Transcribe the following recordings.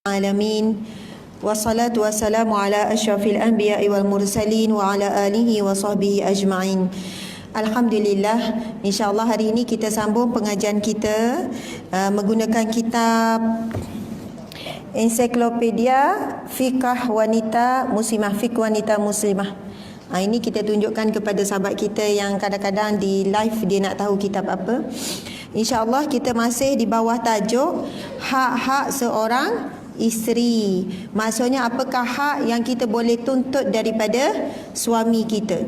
Alamin wassalatu wassalamu ala asyrafil anbiya'i wal mursalin wa ala alihi wa sahbihi ajma'in. Alhamdulillah, insyaAllah hari ini kita sambung pengajian kita menggunakan kitab Ensiklopedia Fiqh Wanita Muslimah, Fiqh Wanita Muslimah. Ini kita tunjukkan kepada sahabat kita yang kadang-kadang di live dia nak tahu kitab apa. InsyaAllah kita masih di bawah tajuk hak-hak seorang isteri. Maksudnya apakah hak yang kita boleh tuntut daripada suami kita?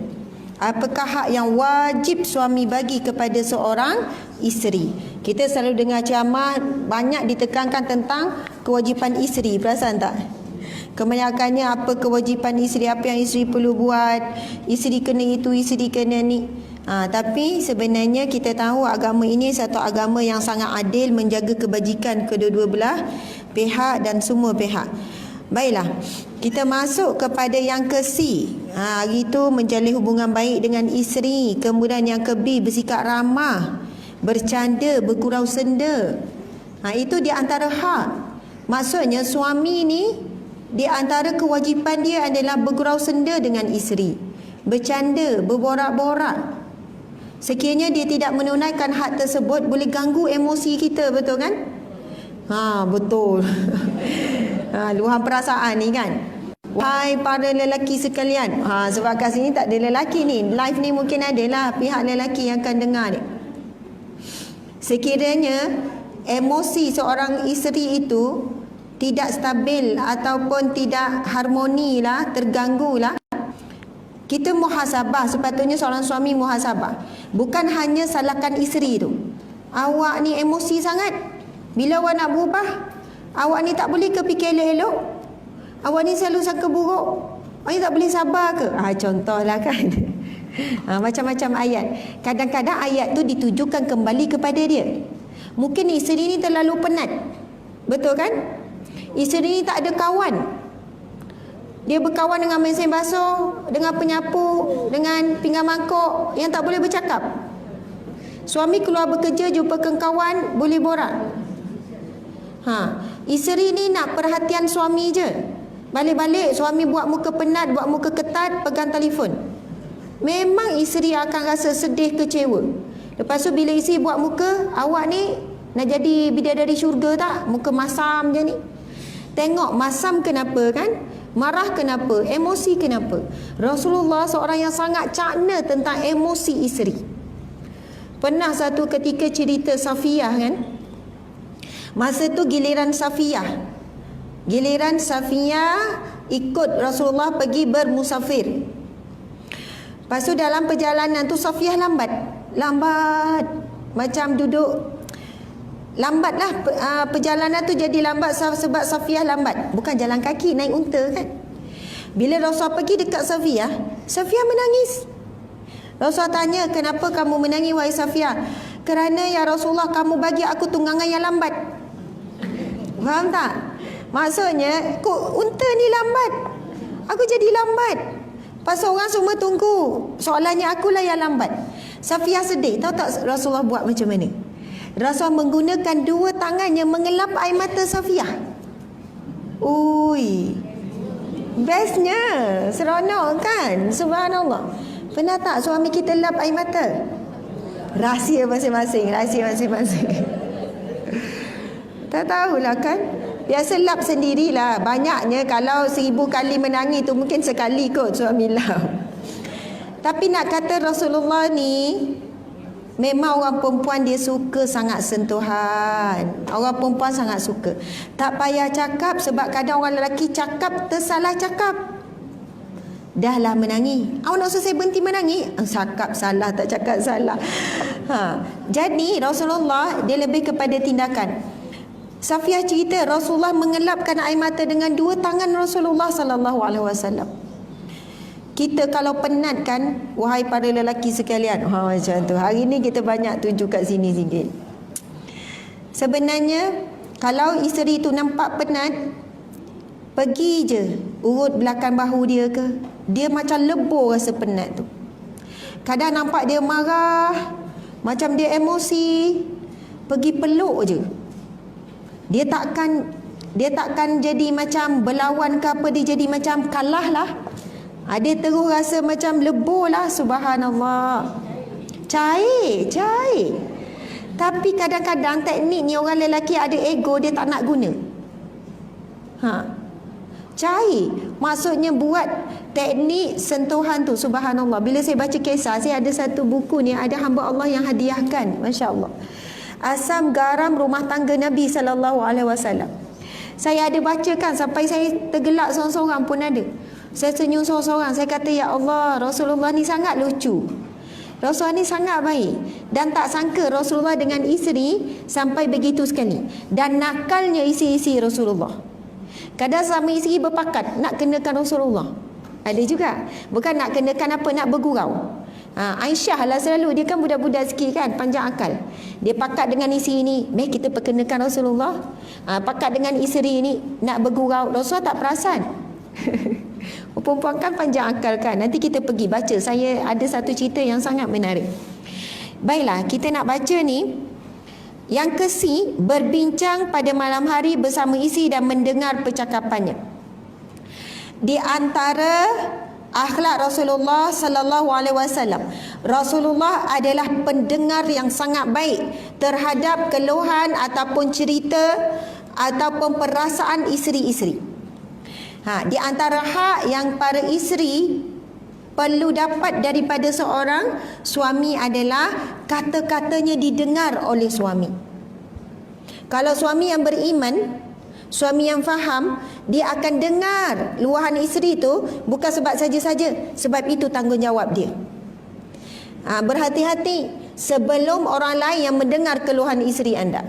Apakah hak yang wajib suami bagi kepada seorang isteri? Kita selalu dengar ceramah banyak ditekankan tentang kewajipan isteri, perasan tak? Kebanyakannya apa kewajipan isteri, apa yang isteri perlu buat, isteri kena itu, isteri kena ni. Tapi sebenarnya kita tahu agama ini satu agama yang sangat adil, menjaga kebajikan kedua-dua belah pihak dan semua pihak. Baiklah, kita masuk kepada yang ke C. Hari itu menjalin hubungan baik dengan isteri. Kemudian yang ke B, bersikap ramah, bercanda, bergurau senda. Itu di antara hak. Maksudnya suami ni di antara kewajipan dia adalah bergurau senda dengan isteri, bercanda, berborak-borak. Sekiranya dia tidak menunaikan hak tersebut, boleh ganggu emosi kita, betul kan? Betul. Luahan perasaan ni kan. Wahai para lelaki sekalian. Sebab kat sini tak ada lelaki ni. Live ni mungkin adalah pihak lelaki yang akan dengar ni. Sekiranya emosi seorang isteri itu tidak stabil ataupun tidak harmoni lah, terganggu lah, kita muhasabah. Sepatutnya seorang suami muhasabah. Bukan hanya salahkan isteri tu. Awak ni emosi sangat. Bila awak nak berubah, awak ni tak boleh ke fikir elok-elok? Awak ni selalu sangka buruk. Awak ni tak boleh sabar ke? Contohlah kan. Macam-macam ayat. Kadang-kadang ayat tu ditujukan kembali kepada dia. Mungkin isteri ni terlalu penat. Betul kan? Isteri ni tak ada kawan. Dia berkawan dengan mesin basuh, dengan penyapu, dengan pinggan mangkuk yang tak boleh bercakap. Suami keluar bekerja, jumpa kawan, boleh borak. Isteri ni nak perhatian suami je. Balik-balik suami buat muka penat, buat muka ketat, pegang telefon. Memang isteri akan rasa sedih, kecewa. Lepas tu bila isteri buat muka, awak ni nak jadi bidadari syurga tak? Muka masam je ni. Tengok masam kenapa kan? Marah kenapa? Emosi kenapa? Rasulullah seorang yang sangat cakna tentang emosi isteri. Pernah satu ketika cerita Safiyah kan? Masa tu giliran Safiyah ikut Rasulullah pergi bermusafir. Lepas tu dalam perjalanan tu Safiyah lambat. Macam duduk lambat lah. Perjalanan tu jadi lambat sebab Safiyah lambat. Bukan jalan kaki, naik unta kan. Bila Rasulullah pergi dekat Safiyah menangis. Rasulullah tanya, kenapa kamu menangis wahai Safiyah? Kerana ya Rasulullah, kamu bagi aku tunggangan yang lambat. Faham tak? Maksudnya unta ni lambat, aku jadi lambat. Pas orang semua tunggu, soalannya akulah yang lambat. Safiyah sedih. Tahu tak Rasulullah buat macam mana? Rasulullah menggunakan dua tangan yang mengelap air mata Safiyah. Bestnya, seronok kan? Subhanallah. Pernah tak suami kita lap air mata? Rahsia masing-masing. Tak tahulah kan? Biasa lap sendirilah. Banyaknya kalau 1000 kali menangis tu mungkin sekali kot suami lap. Tapi nak kata Rasulullah ni memang orang perempuan dia suka sangat sentuhan. Orang perempuan sangat suka. Tak payah cakap sebab kadang orang lelaki cakap tersalah cakap. Dah lah menangis. Awak nak selesai berhenti menangis? Cakap salah, tak cakap salah. Jadi Rasulullah dia lebih kepada tindakan. Safiyah cerita Rasulullah mengelapkan air mata dengan dua tangan Rasulullah sallallahu alaihi wasallam. Kita kalau penat kan, wahai para lelaki sekalian, macam tu. Hari ni kita banyak tunjuk kat sini sikit. Sebenarnya kalau isteri tu nampak penat, pergi je urut belakang bahu dia ke, dia macam lebur rasa penat tu. Kadang nampak dia marah, macam dia emosi, pergi peluk je. Dia takkan Dia takkan jadi macam berlawan ke apa, dia jadi macam kalah lah. Dia terus rasa macam lebur lah. Subhanallah. Cair. Tapi kadang-kadang teknik ni orang lelaki ada ego, dia tak nak guna. Cair. Maksudnya buat teknik sentuhan tu. Subhanallah. Bila saya baca kisah, saya ada satu buku ni, ada hamba Allah yang hadiahkan. Masya Allah. Asam garam rumah tangga Nabi SAW. Saya ada bacakan sampai saya tergelak seorang-seorang pun ada. Saya senyum seorang-seorang. Saya kata, ya Allah, Rasulullah ni sangat lucu. Rasulullah ni sangat baik. Dan tak sangka Rasulullah dengan isteri sampai begitu sekali. Dan nakalnya isi-isi Rasulullah. Kadang sama isteri berpakat nak kenakan Rasulullah. Ada juga. Bukan nak kenakan apa, nak bergurau. Aisyah lah selalu, dia kan budak-budak sikit kan, panjang akal. Dia pakat dengan isteri ni, baik kita perkenakan Rasulullah. Pakat dengan isteri ni nak bergurau, Rasulullah tak perasan. Perempuan kan panjang akal kan. Nanti kita pergi baca. Saya ada satu cerita yang sangat menarik. Baiklah, kita nak baca ni. Yang ke-C, berbincang pada malam hari bersama isteri dan mendengar percakapannya. Di antara akhlak Rasulullah sallallahu alaihi wasallam, Rasulullah adalah pendengar yang sangat baik terhadap keluhan ataupun cerita ataupun perasaan isteri-isteri. Di antara hak yang para isteri perlu dapat daripada seorang suami adalah kata-katanya didengar oleh suami. Kalau suami yang beriman, suami yang faham, dia akan dengar luahan isteri itu bukan sebab saja-saja, sebab itu tanggungjawab dia. Berhati-hati sebelum orang lain yang mendengar keluhan isteri anda.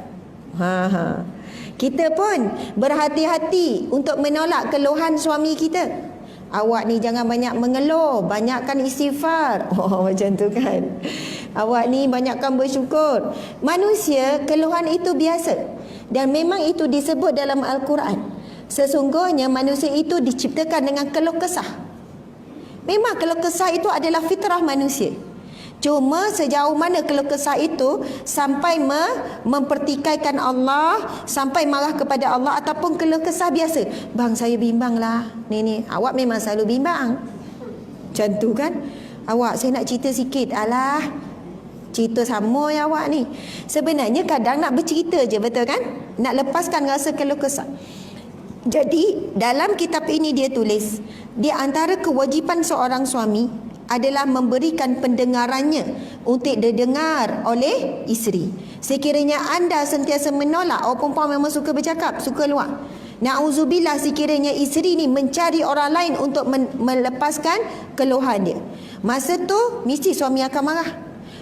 Kita pun berhati-hati untuk menolak keluhan suami kita. Awak ni jangan banyak mengeluh, banyakkan istighfar. Macam tu kan. Awak ni banyakkan bersyukur. Manusia, keluhan itu biasa. Dan memang itu disebut dalam Al-Quran. Sesungguhnya manusia itu diciptakan dengan keluh kesah. Memang keluh kesah itu adalah fitrah manusia. Cuma sejauh mana keluh kesah itu sampai mempertikaikan Allah, sampai marah kepada Allah, ataupun keluh kesah biasa. Bang, saya bimbang lah. Ni, awak memang selalu bimbang. Macam tu kan. Awak, saya nak cerita sikit. Alah, cerita sama ya awak ni. Sebenarnya kadang nak bercerita je, betul kan? Nak lepaskan rasa keluh kesah. Jadi, dalam kitab ini dia tulis, di antara kewajipan seorang suami adalah memberikan pendengarannya untuk didengar oleh isteri. Sekiranya anda sentiasa menolak, perempuan memang suka bercakap, suka luar. Na'udzubillah, sekiranya isteri ni mencari orang lain untuk melepaskan keluhan dia. Masa tu mesti suami akan marah.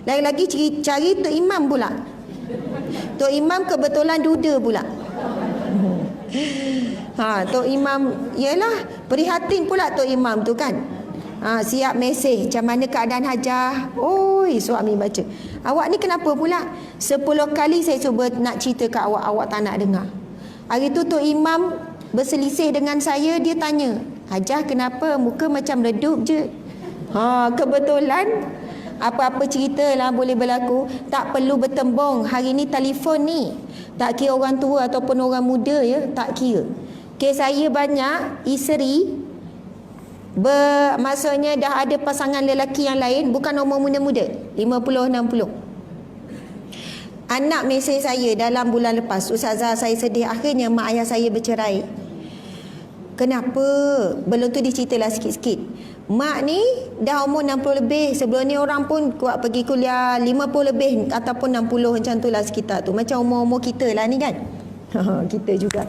Lagi-lagi cari Tok Imam pula. Tok Imam kebetulan duda pula. Tok Imam, yalah, prihatin pula Tok Imam tu kan. Siap mesej, macam mana keadaan Hajah? Oi, suami baca. Awak ni kenapa pula? 10 kali saya cuba nak cerita ke awak, awak tak nak dengar. Hari tu Tok Imam berselisih dengan saya, dia tanya, Hajah kenapa muka macam redup je? Kebetulan apa-apa ceritalah boleh berlaku. Tak perlu bertembung. Hari ni telefon ni, tak kira orang tua ataupun orang muda ya, tak kira. Kes saya banyak isteri maksudnya dah ada pasangan lelaki yang lain, bukan umur muda-muda, 50-60. Anak mesej saya dalam bulan lepas, Ustazah saya sedih, akhirnya mak ayah saya bercerai. Kenapa? Belum tu diceritalah sikit-sikit. Mak ni dah umur 60 lebih. Sebelum ni orang pun kuat pergi kuliah 50 lebih ataupun 60 macam tu lah, sekitar tu. Macam umur-umur kita lah ni kan. Kita juga.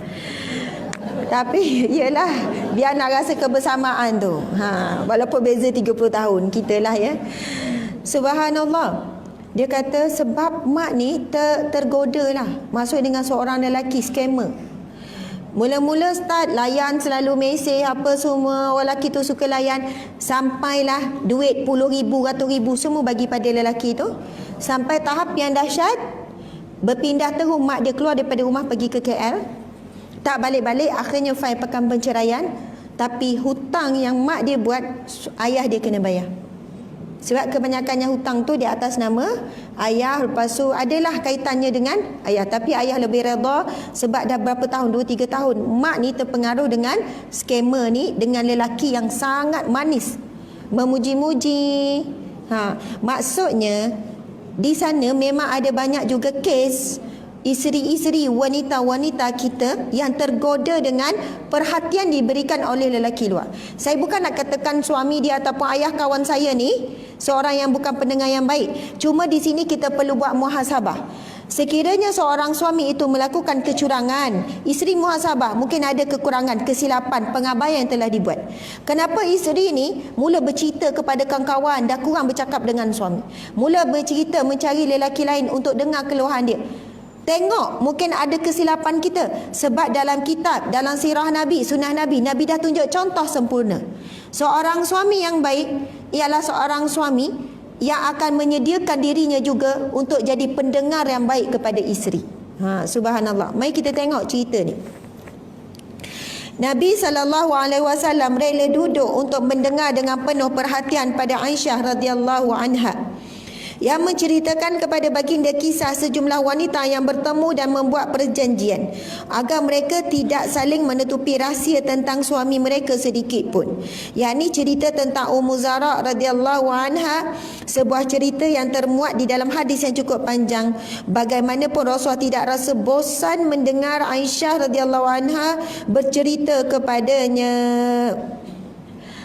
Tapi iyalah, biar nak rasa kebersamaan tu. Walaupun beza 30 tahun kita lah ya. Subhanallah. Dia kata sebab mak ni tergoda lah. Masuk dengan seorang lelaki scammer. Mula-mula start layan selalu mesej apa semua, orang lelaki tu suka layan. Sampailah duit puluh ribu, ratus ribu semua bagi pada lelaki tu. Sampai tahap yang dahsyat, berpindah terus mak dia keluar daripada rumah pergi ke KL. Tak balik-balik, akhirnya file pekan perceraian. Tapi hutang yang mak dia buat, ayah dia kena bayar. Sebab kebanyakannya hutang tu di atas nama ayah. Lepas tu adalah kaitannya dengan ayah. Tapi ayah lebih redha sebab dah berapa tahun, 2-3 tahun. Mak ni terpengaruh dengan skamer ni, dengan lelaki yang sangat manis, memuji-muji. Maksudnya di sana memang ada banyak juga kes isteri-isteri, wanita-wanita kita yang tergoda dengan perhatian diberikan oleh lelaki luar. Saya bukan nak katakan suami dia ataupun ayah kawan saya ni seorang yang bukan pendengar yang baik. Cuma di sini kita perlu buat muhasabah. Sekiranya seorang suami itu melakukan kecurangan, isteri muhasabah, mungkin ada kekurangan, kesilapan, pengabaian yang telah dibuat. Kenapa isteri ni mula bercerita kepada kawan-kawan, dah kurang bercakap dengan suami, mula bercerita mencari lelaki lain untuk dengar keluhan dia? Tengok, mungkin ada kesilapan kita. Sebab dalam kitab, dalam sirah Nabi, sunnah Nabi, Nabi dah tunjuk contoh sempurna. Seorang suami yang baik ialah seorang suami yang akan menyediakan dirinya juga untuk jadi pendengar yang baik kepada isteri. Subhanallah. Mari kita tengok cerita ni. Nabi SAW rela duduk untuk mendengar dengan penuh perhatian pada Aisyah radhiyallahu anha, yang menceritakan kepada baginda kisah sejumlah wanita yang bertemu dan membuat perjanjian agar mereka tidak saling menutupi rahsia tentang suami mereka sedikit pun. Yang ini cerita tentang Ummu Zara radhiyallahu anha, sebuah cerita yang termuat di dalam hadis yang cukup panjang. Bagaimanapun Rasulullah tidak rasa bosan mendengar Aisyah radhiyallahu anha bercerita kepadanya.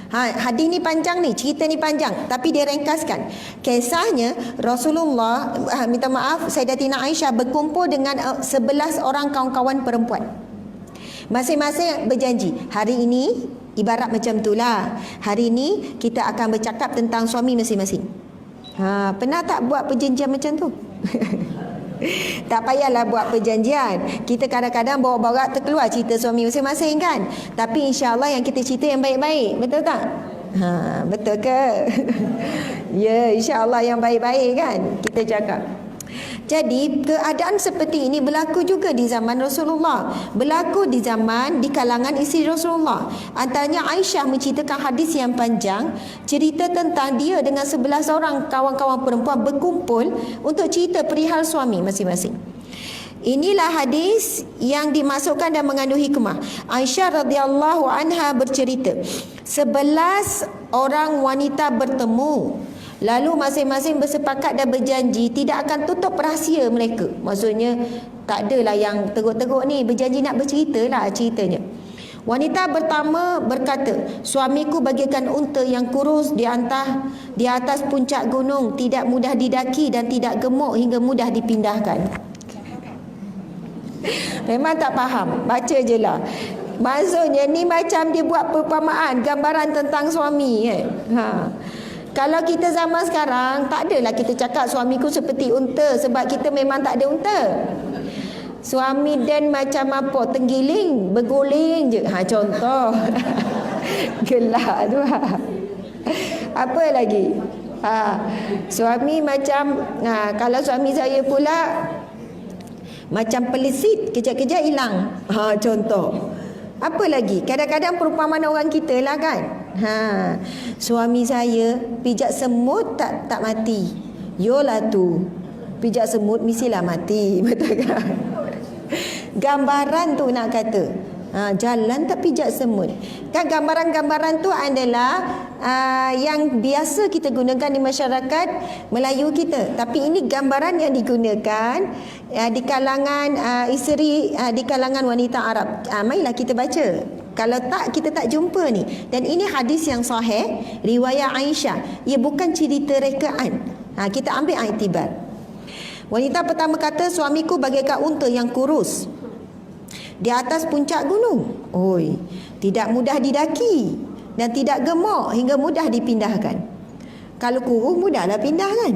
Hadis ni panjang ni, cerita ni panjang, tapi dia ringkaskan. Kisahnya Rasulullah, minta maaf, Sayyidatina Aisyah berkumpul dengan 11 orang kawan-kawan perempuan. Masing-masing berjanji, hari ini ibarat macam itulah, hari ini kita akan bercakap tentang suami masing-masing. Pernah tak buat perjanjian macam tu? Tak payahlah buat perjanjian. Kita kadang-kadang bawa-bawa terkeluar cerita suami masing-masing kan. Tapi insya-Allah yang kita cerita yang baik-baik. Betul tak? Betul ke? Ya, insya-Allah yang baik-baik kan kita cakap. Jadi keadaan seperti ini berlaku juga di zaman Rasulullah, berlaku di zaman di kalangan isteri Rasulullah. Antaranya Aisyah menceritakan hadis yang panjang, cerita tentang dia dengan 11 orang kawan-kawan perempuan berkumpul untuk cerita perihal suami masing-masing. Inilah hadis yang dimasukkan dan mengandung hikmah. Aisyah radhiyallahu anha bercerita, 11 orang wanita bertemu, lalu masing-masing bersepakat dan berjanji tidak akan tutup rahsia mereka. Maksudnya tak adalah yang teruk-teruk ni, berjanji nak bercerita lah ceritanya. Wanita pertama berkata, suamiku bagaikan unta yang kurus di atas puncak gunung, tidak mudah didaki dan tidak gemuk hingga mudah dipindahkan. Memang tak faham, baca je lah. Maksudnya ni macam dia buat perumpamaan, gambaran tentang suami Kalau kita zaman sekarang, tak adalah kita cakap suamiku seperti unta, sebab kita memang tak ada unta. Suami Dan macam apa? Tenggiling, berguling je. Contoh. Gelak tu. Apa lagi? Suami macam, kalau suami saya pula macam pelisit, kejap-kejap hilang. Contoh. Apa lagi? Kadang-kadang perumpamaan orang kita lah kan. Suami saya pijak semut tak mati. Yolah tu, pijak semut mestilah mati. Betul kan? Gambaran tu nak kata, jalan tak pijak semut. Kan gambaran-gambaran tu adalah yang biasa kita gunakan di masyarakat Melayu kita. Tapi ini gambaran yang digunakan di kalangan isteri, di kalangan wanita Arab. Marilah kita baca. Kalau tak, kita tak jumpa ni. Dan ini hadis yang sahih, riwayat Aisyah. Ia bukan cerita rekaan. Kita ambil iktibar. Wanita pertama kata, suamiku bagaikan unta yang kurus di atas puncak gunung. Tidak mudah didaki dan tidak gemuk hingga mudah dipindahkan. Kalau kurus mudahlah pindah kan.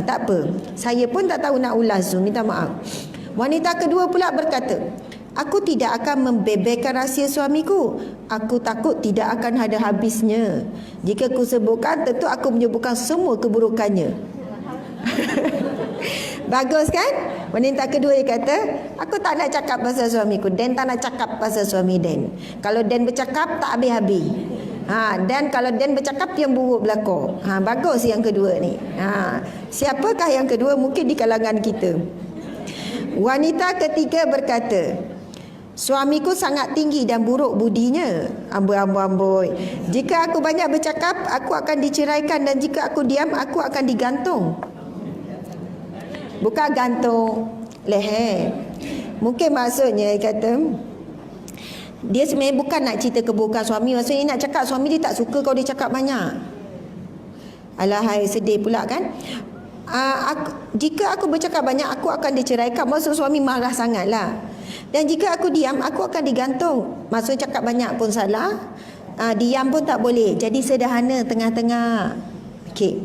Tak apa. Saya pun tak tahu nak ulas tu, minta maaf. Wanita kedua pula berkata, aku tidak akan membeberkan rahsia suamiku. Aku takut tidak akan ada habisnya. Jika ku sebutkan, tentu aku menyebutkan semua keburukannya. Bagus kan? Wanita kedua dia kata, aku tak nak cakap pasal suamiku. Dan tak nak cakap pasal suami Dan. Kalau Dan bercakap, tak habis-habis. Dan kalau Dan bercakap yang buruk belakang. Bagus yang kedua ni. Siapakah yang kedua? Mungkin di kalangan kita. Wanita ketiga berkata, suamiku sangat tinggi dan buruk budinya. Amboi. Jika aku banyak bercakap, aku akan diceraikan, dan jika aku diam, aku akan digantung. Bukan gantung leher. Mungkin maksudnya kata, dia sebenarnya bukan nak cerita keburukan suami. Maksudnya nak cakap suami dia tak suka kalau dia cakap banyak. Alahai, sedih pula kan. Jika aku bercakap banyak, aku akan diceraikan. Maksud suami marah sangatlah. Dan jika aku diam, aku akan digantung. Maksud cakap banyak pun salah, diam pun tak boleh. Jadi sederhana, tengah-tengah. Okey.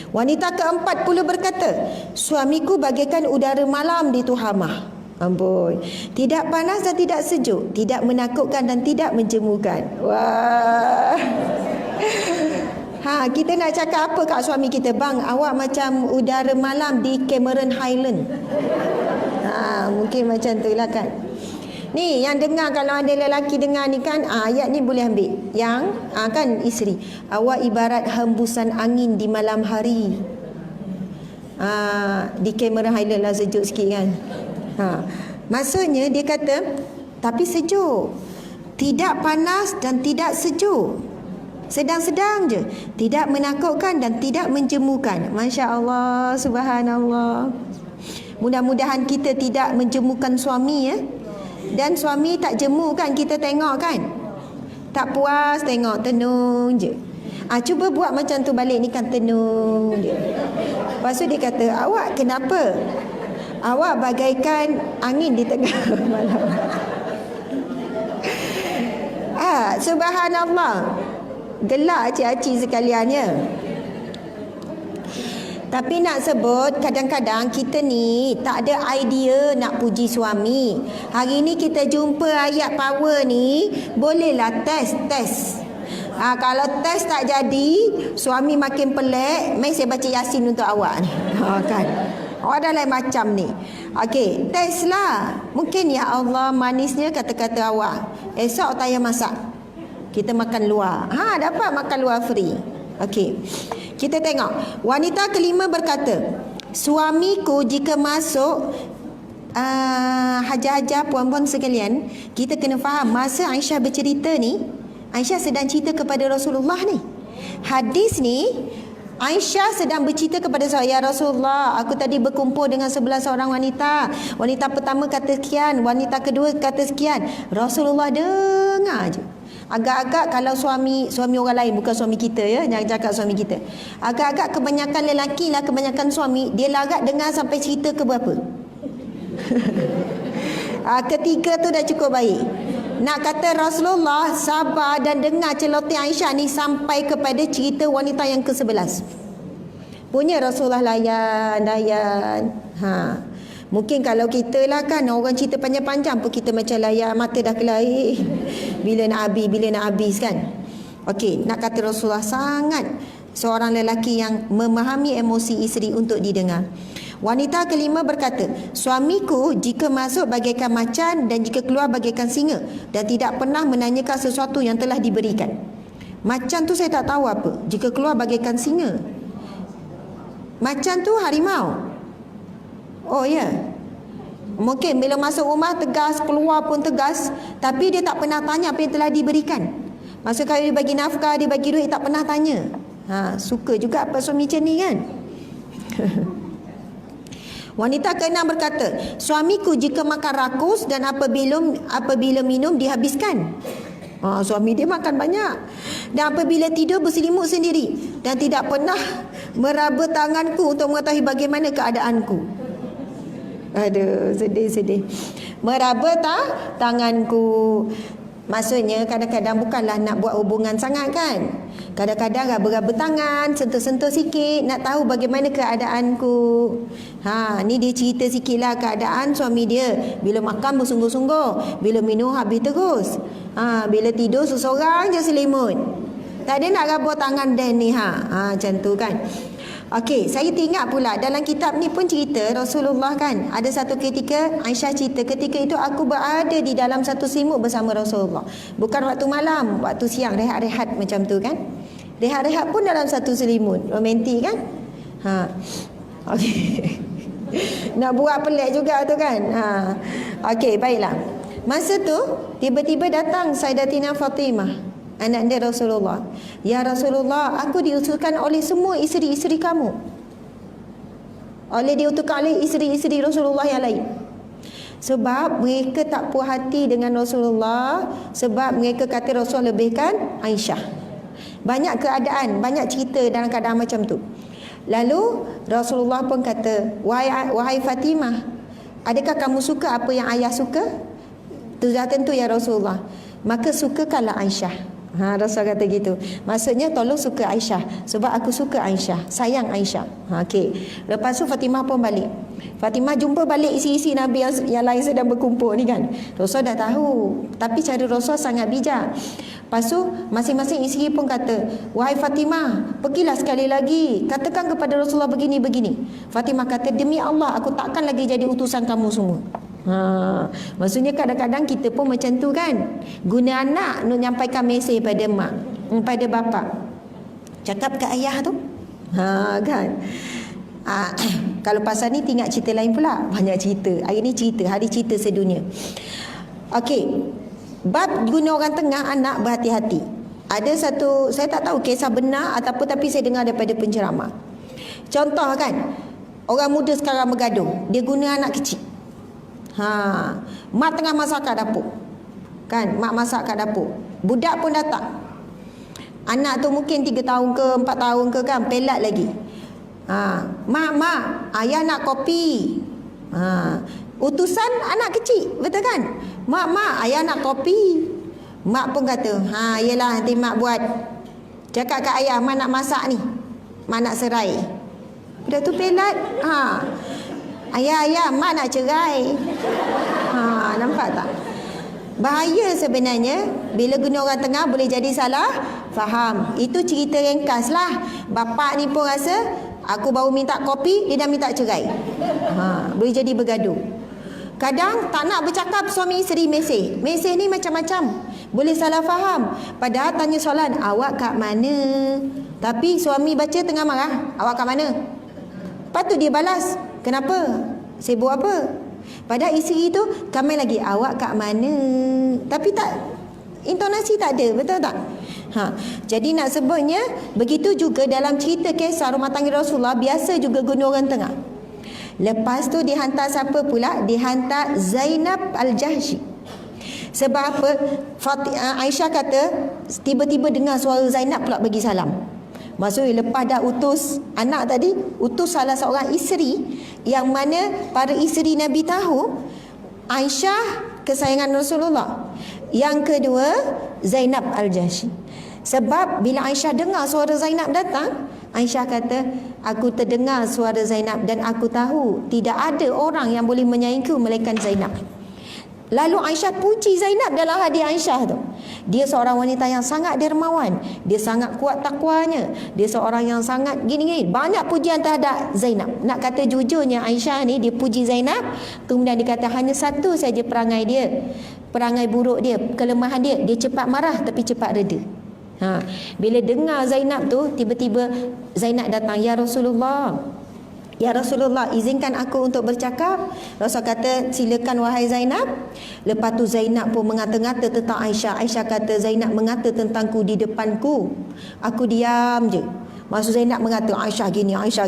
Wanita ke-40 berkata, suamiku bagaikan udara malam di Tuhamah. Amboi. Tidak panas dan tidak sejuk, tidak menakutkan dan tidak menjemukan. Wah. Kita nak cakap apa kat suami kita? Bang, awak macam udara malam di Cameron Highland. Mungkin macam tu lah kan. Ni yang dengar, kalau ada lelaki dengar ni kan, ayat ni boleh ambil. Yang kan isteri, awak ibarat hembusan angin di malam hari. Di Cameron Highland lah, sejuk sikit kan. Maksudnya dia kata, tapi sejuk, tidak panas dan tidak sejuk, sedang-sedang je, tidak menakutkan dan tidak menjemukan. Masya Allah, subhanallah. Mudah-mudahan kita tidak menjemukan suami, dan suami tak jemu kan, kita tengok kan, tak puas tengok, tenung je. Cuba buat macam tu balik ni kan, tenung je. Lepas tu dia kata, awak kenapa? Awak bagaikan angin di tengah malam. Subhanallah. Gelak cik-cik sekalian ya. Tapi nak sebut, kadang-kadang kita ni tak ada idea nak puji suami. Hari ni kita jumpa ayat power ni, bolehlah test. Kalau test tak jadi, suami makin pelik, mai saya baca Yasin untuk awak ni. Kan? Awak dah lain macam ni. Okey, test lah. Mungkin ya Allah manisnya kata-kata awak. Esok tak payah masak, kita makan luar. Dapat makan luar free. Okey. Kita tengok. Wanita kelima berkata, suamiku jika masuk, hajar-hajar puan-puan sekalian, kita kena faham masa Aisyah bercerita ni, Aisyah sedang cerita kepada Rasulullah ni. Hadis ni Aisyah sedang bercerita kepada saya, ya Rasulullah, aku tadi berkumpul dengan 11 orang wanita. Wanita pertama kata sekian, wanita kedua kata sekian. Rasulullah dengar je. Agak-agak kalau suami orang lain, bukan suami kita ya, jangan cakap suami kita. Agak-agak kebanyakan lelaki lah, kebanyakan suami, dia larat dengar sampai cerita ke berapa? Ketiga tu dah cukup baik. Nak kata Rasulullah sabar dan dengar celoteh Aisyah ni sampai kepada cerita wanita yang ke-11. Punya Rasulullah layan. Mungkin kalau kita lah kan, orang cerita panjang-panjang pun kita macam layan, mata dah kelahir. Bila nak habis kan. Okey, nak kata Rasulullah sangat seorang lelaki yang memahami emosi isteri untuk didengar. Wanita kelima berkata, suamiku jika masuk bagaikan macan dan jika keluar bagaikan singa, dan tidak pernah menanyakan sesuatu yang telah diberikan. Macan tu saya tak tahu apa. Jika keluar bagaikan singa, macan tu harimau. Oh ya, mungkin bila masuk rumah tegas, keluar pun tegas, tapi dia tak pernah tanya apa yang telah diberikan. Masa kalau dia bagi nafkah, dia bagi duit, tak pernah tanya. Suka juga apa suami macam ni kan. Wanita ke-6 berkata, suamiku jika makan rakus dan apabila minum dihabiskan. Suami dia makan banyak. Dan apabila tidur berselimut sendiri dan tidak pernah meraba tanganku untuk mengetahui bagaimana keadaanku. Aduh, sedih. Meraba tanganku. Maksudnya kadang-kadang bukanlah nak buat hubungan sangat kan. Kadang-kadang raba-raba tangan, sentuh-sentuh sikit, nak tahu bagaimana keadaanku. Ni dia cerita sikitlah keadaan suami dia. Bila makan bersungguh-sungguh, bila minum habis terus. Bila tidur seseorang je selimut. Tak ada nak raba tangan dan ni macam tu kan. Okey, saya teringat pula dalam kitab ni pun cerita Rasulullah kan. Ada satu ketika Aisyah cerita ketika itu aku berada di dalam satu selimut bersama Rasulullah. Bukan waktu malam, waktu siang rehat-rehat macam tu kan. Rehat-rehat pun dalam satu selimut. Romantik kan? Ha. Okey. Nak buat pelik juga tu kan. Ha. Okey, baiklah. Masa tu tiba-tiba datang Sayyidatina Fatimah, anak dia Rasulullah. Ya Rasulullah, aku diutuskan oleh semua isteri-isteri kamu. Diutuskan oleh isteri-isteri Rasulullah yang lain. Sebab mereka tak puas hati dengan Rasulullah, sebab mereka kata Rasul lebihkan Aisyah. Banyak keadaan, banyak cerita dalam keadaan macam tu. Lalu Rasulullah pun kata, wahai Fatimah, adakah kamu suka apa yang ayah suka? Sudah tentu ya Rasulullah. Maka sukakanlah Aisyah. Rasul kata gitu. Maksudnya tolong suka Aisyah, sebab aku suka Aisyah, sayang Aisyah. Okey. Lepas tu Fatimah pun balik. Fatimah jumpa balik isi-isi Nabi yang lain sedang berkumpul ni kan. Rasul dah tahu, tapi cara Rasul sangat bijak. Lepas tu masing-masing isteri pun kata, wahai Fatimah, pergilah sekali lagi, katakan kepada Rasulullah begini-begini. Fatimah kata, demi Allah aku takkan lagi jadi utusan kamu semua. Maksudnya kadang-kadang kita pun macam tu kan. Guna anak nak nyampaikan mesej pada mak, pada bapa. Cakap ke ayah tu. Kan. Kalau pasal ni tinggal cerita lain pula. Banyak cerita. Hari ni cerita, hari cerita sedunia. Okey. Bab guna orang tengah anak berhati-hati. Ada satu, saya tak tahu kisah benar ataupun, tapi saya dengar daripada penceramah. Contoh kan, orang muda sekarang bergaduh, dia guna anak kecil. Mak tengah masak kat dapur. Kan, mak masak kat dapur. Budak pun datang. Anak tu mungkin 3 tahun ke 4 tahun ke kan, pelat lagi. Mak, ayah nak kopi. Utusan anak kecil, betul kan? Mak, ayah nak kopi. Mak pun kata, yelah nanti mak buat. Cakap kat ayah, mak nak masak ni. Mak nak serai. Budak tu pelat. Ayah, mak nak cerai. Nampak tak? Bahaya sebenarnya bila guna orang tengah boleh jadi salah faham. Itu cerita ringkas lah. Bapa ni pun rasa aku baru minta kopi, dia dah minta cerai. Boleh jadi bergaduh. Kadang tak nak bercakap suami isteri mesej. Mesej ni macam-macam. Boleh salah faham. Padahal tanya soalan, awak kat mana? Tapi suami baca tengah marah, awak kat mana? Lepas tu dia balas, kenapa? Sibuk apa? Padahal isteri tu kamai lagi, awak kat mana? Tapi tak, intonasi tak ada, betul tak? Jadi nak sebutnya, begitu juga dalam cerita kisah rumah tangga Rasulullah, biasa juga guna orang tengah. Lepas tu dihantar siapa pula? Dihantar Zainab Al-Jahshi. Sebab apa? Aisyah kata, tiba-tiba dengar suara Zainab pula bagi salam. Maksudnya lepas dah utus anak tadi, utus salah seorang isteri, yang mana para isteri Nabi tahu Aisyah kesayangan Rasulullah. Yang kedua, Zainab Al-Jahshi. Sebab bila Aisyah dengar suara Zainab datang, Aisyah kata, aku terdengar suara Zainab dan aku tahu tidak ada orang yang boleh menyaingku melainkan Zainab. Lalu Aisyah puji Zainab dalam hadis Aisyah tu. Dia seorang wanita yang sangat dermawan. Dia sangat kuat takwanya. Dia seorang yang sangat gini-gini. Banyak pujian terhadap Zainab. Nak kata jujurnya Aisyah ni, dia puji Zainab. Kemudian dia kata hanya satu saja perangai dia. Perangai buruk dia, kelemahan dia. Dia cepat marah tapi cepat reda. Bila dengar Zainab tu, tiba-tiba Zainab datang. Ya Rasulullah, ya Rasulullah, izinkan aku untuk bercakap. Rasul kata, silakan wahai Zainab. Lepas tu Zainab pun mengata-ngata tentang Aisyah. Aisyah kata, Zainab mengata tentangku di depanku. Aku diam je. Maksud Zainab mengata, Aisyah gini, Aisyah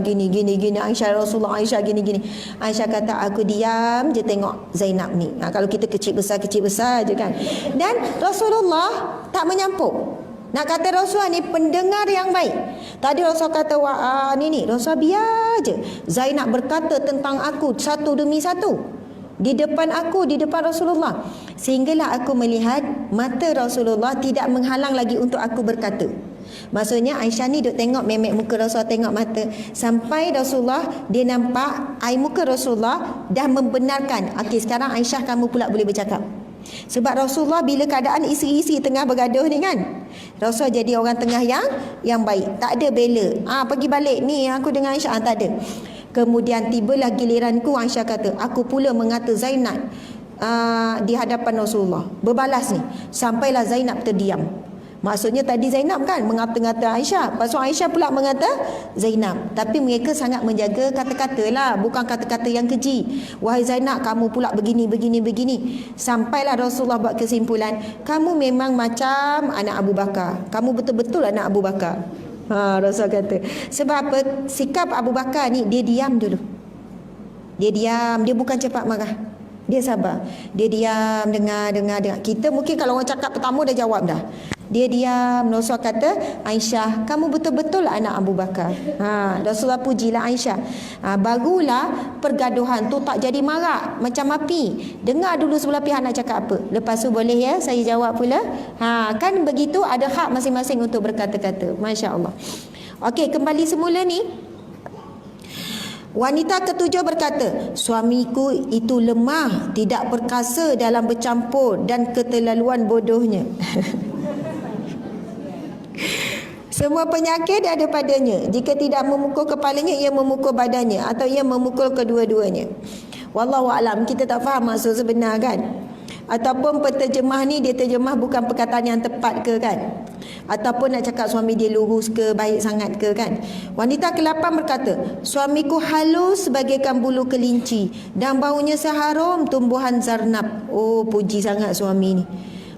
Rasulullah, Aisyah gini. Aisyah kata, aku diam je tengok Zainab ni. Kalau kita kecil besar je kan. Dan Rasulullah tak menyampuk. Nak kata Rasulullah ni pendengar yang baik. Tadi Rasul kata, ni Rasul biar je Zainab berkata tentang aku satu demi satu di depan aku, di depan Rasulullah. Sehinggalah aku melihat mata Rasulullah tidak menghalang lagi untuk aku berkata. Maksudnya Aisyah ni duk tengok memek muka Rasulullah, tengok mata. Sampai Rasulullah, dia nampak air muka Rasulullah dah membenarkan. Okey, sekarang Aisyah kamu pula boleh bercakap. Sebab Rasulullah bila keadaan isi-isi tengah bergaduh ni kan, Rasulullah jadi orang tengah yang baik. Tak ada bela. Pergi balik ni aku dengan Aisyah, tak ada. Kemudian tibalah giliranku, Aisyah kata, aku pula mengata Zainab di hadapan Rasulullah. Berbalas ni. Sampailah Zainab terdiam. Maksudnya tadi Zainab kan mengata-ngata Aisyah. Lepas tu Aisyah pula mengata Zainab. Tapi mereka sangat menjaga kata-kata lah. Bukan kata-kata yang keji. Wahai Zainab, kamu pula begini. Sampailah Rasulullah buat kesimpulan, kamu memang macam anak Abu Bakar. Kamu betul-betul anak Abu Bakar. Rasul kata. Sebab apa? Sikap Abu Bakar ni, dia diam dulu. Dia diam. Dia bukan cepat marah. Dia sabar. Dia diam, dengar. Kita mungkin kalau orang cakap pertama dah jawab dah. Dia diam. Rasul kata, Aisyah, kamu betul-betul anak Abu Bakar. Rasulullah pujilah Aisyah. Barulah pergaduhan tu tak jadi marak macam api. Dengar dulu sebelah pihak nak cakap apa. Lepas tu boleh ya saya jawab pula. Kan begitu, ada hak masing-masing untuk berkata-kata. Masya Allah. Okey, kembali semula ni. Wanita ketujuh berkata, suamiku itu lemah, tidak perkasa dalam bercampur dan keterlaluan bodohnya. Semua penyakit ada padanya. Jika tidak memukul kepalanya, ia memukul badannya, atau ia memukul kedua-duanya. Wallahu a'lam. Kita tak faham maksud sebenar kan. Ataupun penterjemah ni dia terjemah bukan perkataan yang tepat ke kan. Ataupun nak cakap suami dia lurus ke, baik sangat ke kan. Wanita ke-8 berkata, suamiku halus bagaikan bulu kelinci dan baunya seharum tumbuhan zarnab. Oh, puji sangat suami ni.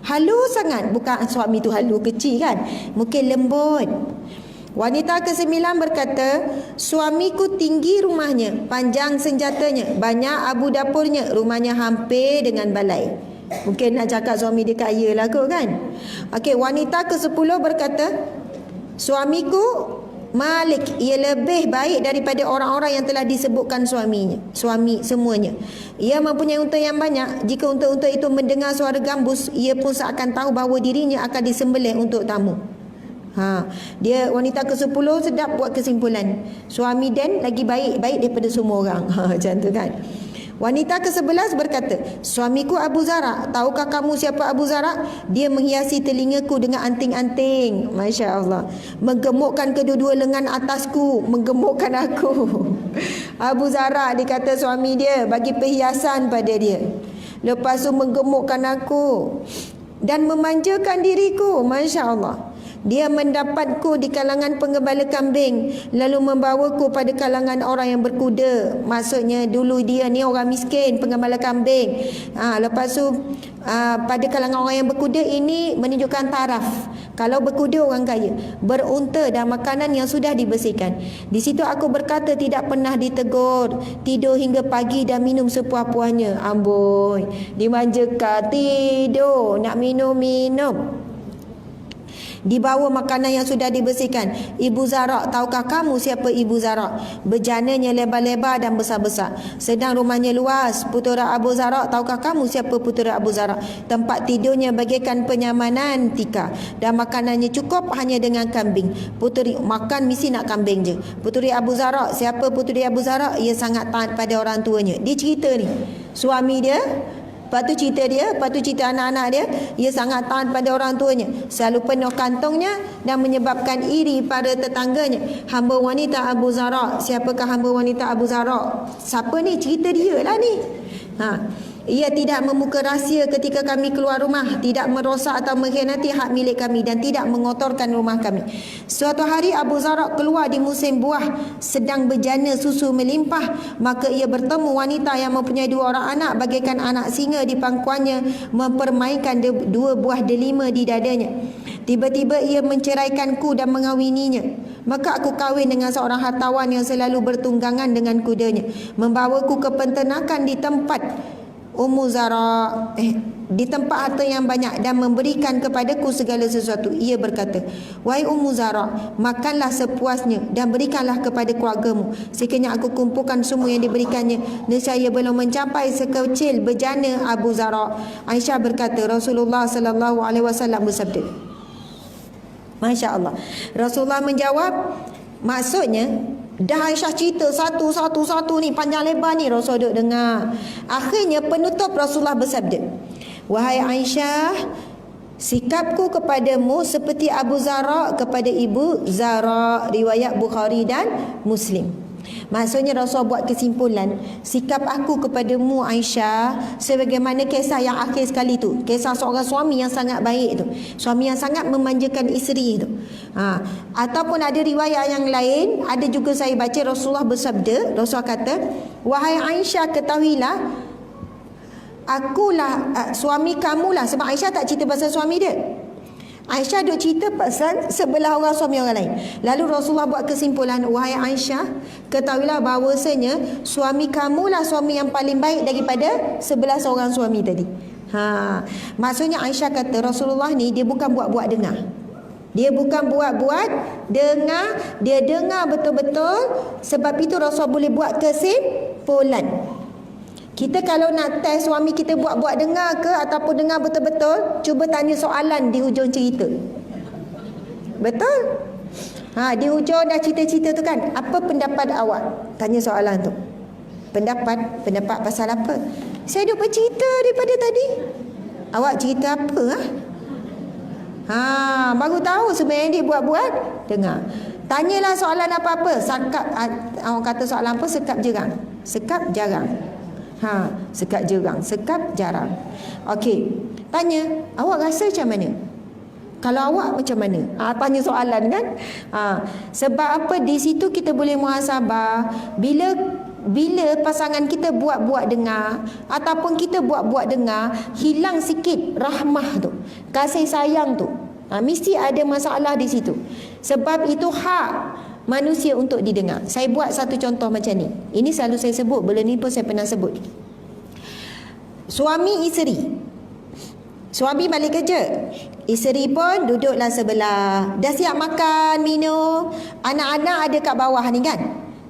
Halus sangat. Bukan suami tu halus kecil kan. Mungkin lembut. Wanita ke-9 berkata, suamiku tinggi rumahnya, panjang senjatanya, banyak abu dapurnya, rumahnya hampir dengan balai. Mungkin nak cakap suami dia kaya lah kot kan. Okey, wanita ke-10 berkata, suamiku Malik, ia lebih baik daripada orang-orang yang telah disebutkan suaminya, suami semuanya. Ia mempunyai unta yang banyak. Jika unta-unta itu mendengar suara gambus, ia pun seakan tahu bahawa dirinya akan disembelih untuk tamu. Dia wanita ke-10 sedap buat kesimpulan. Suami Dan lagi baik daripada semua orang. Macam tu kan. Wanita ke-11 berkata, suamiku Abu Zara. Tahukah kamu siapa Abu Zara? Dia menghiasi telingaku dengan anting-anting. Masya Allah. Menggemukkan kedua-dua lengan atasku. Menggemukkan aku. Abu Zara, dia kata suami dia bagi perhiasan pada dia. Lepas tu menggemukkan aku dan memanjakan diriku. Masya Allah. Dia mendapatku di kalangan penggembala kambing, lalu membawaku pada kalangan orang yang berkuda. Maksudnya dulu dia ni orang miskin, penggembala kambing. Lepas tu pada kalangan orang yang berkuda ini menunjukkan taraf. Kalau berkuda orang kaya, berunta dan makanan yang sudah dibersihkan. Di situ aku berkata tidak pernah ditegur, tidur hingga pagi dan minum sepuas-puasnya. Amboi, dimanjakan tidur, nak minum-minum. Dibawa makanan yang sudah dibersihkan. Ibu Zara, tahukah kamu siapa Ibu Zara? Berjananya lebar-lebar dan besar-besar, sedang rumahnya luas. Putera Abu Zara, tahukah kamu siapa putera Abu Zara? Tempat tidurnya bagaikan penyamanan tika, dan makanannya cukup hanya dengan kambing. Puteri makan mesti nak kambing je. Puteri Abu Zara, siapa puteri Abu Zara? Ia sangat taat pada orang tuanya. Dia cerita ni, suami dia. Lepas tu cerita dia, lepas tu cerita anak-anak dia. Ia sangat taat pada orang tuanya, selalu penuh kantongnya dan menyebabkan iri pada tetangganya. Hamba wanita Abu Zara. Siapakah hamba wanita Abu Zara? Siapa ni? Cerita dia lah ni. Ia tidak membuka rahsia ketika kami keluar rumah, tidak merosak atau mengkhianati hak milik kami, dan tidak mengotorkan rumah kami. Suatu hari Abu Zara keluar di musim buah, sedang berjana susu melimpah. Maka ia bertemu wanita yang mempunyai 2 orang anak bagaikan anak singa di pangkuannya, mempermainkan 2 buah delima di dadanya. Tiba-tiba ia menceraikanku dan mengawininya. Maka aku kahwin dengan seorang hartawan yang selalu bertunggangan dengan kudanya, membawaku ke penternakan di tempat Ummu Zara, di tempat harta yang banyak, dan memberikan kepadaku segala sesuatu. Ia berkata, wahai Ummu Zara, makanlah sepuasnya dan berikanlah kepada keluargamu. Sekiranya aku kumpulkan semua yang diberikannya, nescaya belum mencapai sekecil bejana Abu Zara. Aisyah berkata, Rasulullah sallallahu alaihi wasallam bersabda. Masya Allah. Rasulullah menjawab, maksudnya dah Aisyah cerita satu-satu ni panjang lebar ni, Rasul duduk dengar. Akhirnya penutup Rasulullah bersabda, Wahai Aisyah, sikapku kepadamu seperti Abu Zara kepada ibu Zara, riwayat Bukhari dan Muslim. Maksudnya Rasulullah buat kesimpulan, sikap aku kepadamu Aisyah sebagaimana kisah yang akhir sekali tu, kisah seorang suami yang sangat baik tu, suami yang sangat memanjakan isteri tu. Ataupun ada riwayat yang lain, ada juga saya baca Rasulullah bersabda, Rasulullah kata, wahai Aisyah, ketahuilah akulah suami kamulah. Sebab Aisyah tak cerita pasal suami dia, Aisyah duk cerita pasal sebelah orang suami orang lain. Lalu Rasulullah buat kesimpulan, wahai Aisyah, ketahuilah bahawasanya suami kamulah suami yang paling baik daripada sebelah seorang suami tadi. Maksudnya Aisyah kata Rasulullah ni dia bukan buat-buat dengar. Dia bukan buat-buat dengar, dia dengar betul-betul. Sebab itu Rasulullah boleh buat kesimpulan. Kita kalau nak test suami kita buat-buat dengar ke ataupun dengar betul-betul, cuba tanya soalan di hujung cerita. Betul? Di hujung dah cerita-cerita tu kan, apa pendapat awak? Tanya soalan tu. Pendapat pasal apa? Saya duk bercerita daripada tadi. Awak cerita apa? Baru tahu sebenarnya dia buat-buat dengar. Tanyalah soalan apa-apa. Orang kata soalan apa? Sekap jarang. Sekap jarang. Sekap jarang. Okey, tanya, awak rasa macam mana? Kalau awak macam mana? Tanya soalan kan? Sebab apa? Di situ kita boleh muhasabah. Bila pasangan kita buat-buat dengar ataupun kita buat-buat dengar, hilang sikit rahmah tu, kasih sayang tu. Mesti ada masalah di situ. Sebab itu hak manusia untuk didengar. Saya buat satu contoh macam ni. Ini selalu saya sebut, benda ni pun saya pernah sebut. Suami isteri. Suami balik kerja, isteri pun duduklah sebelah, dah siap makan, minum. Anak-anak ada kat bawah ni kan,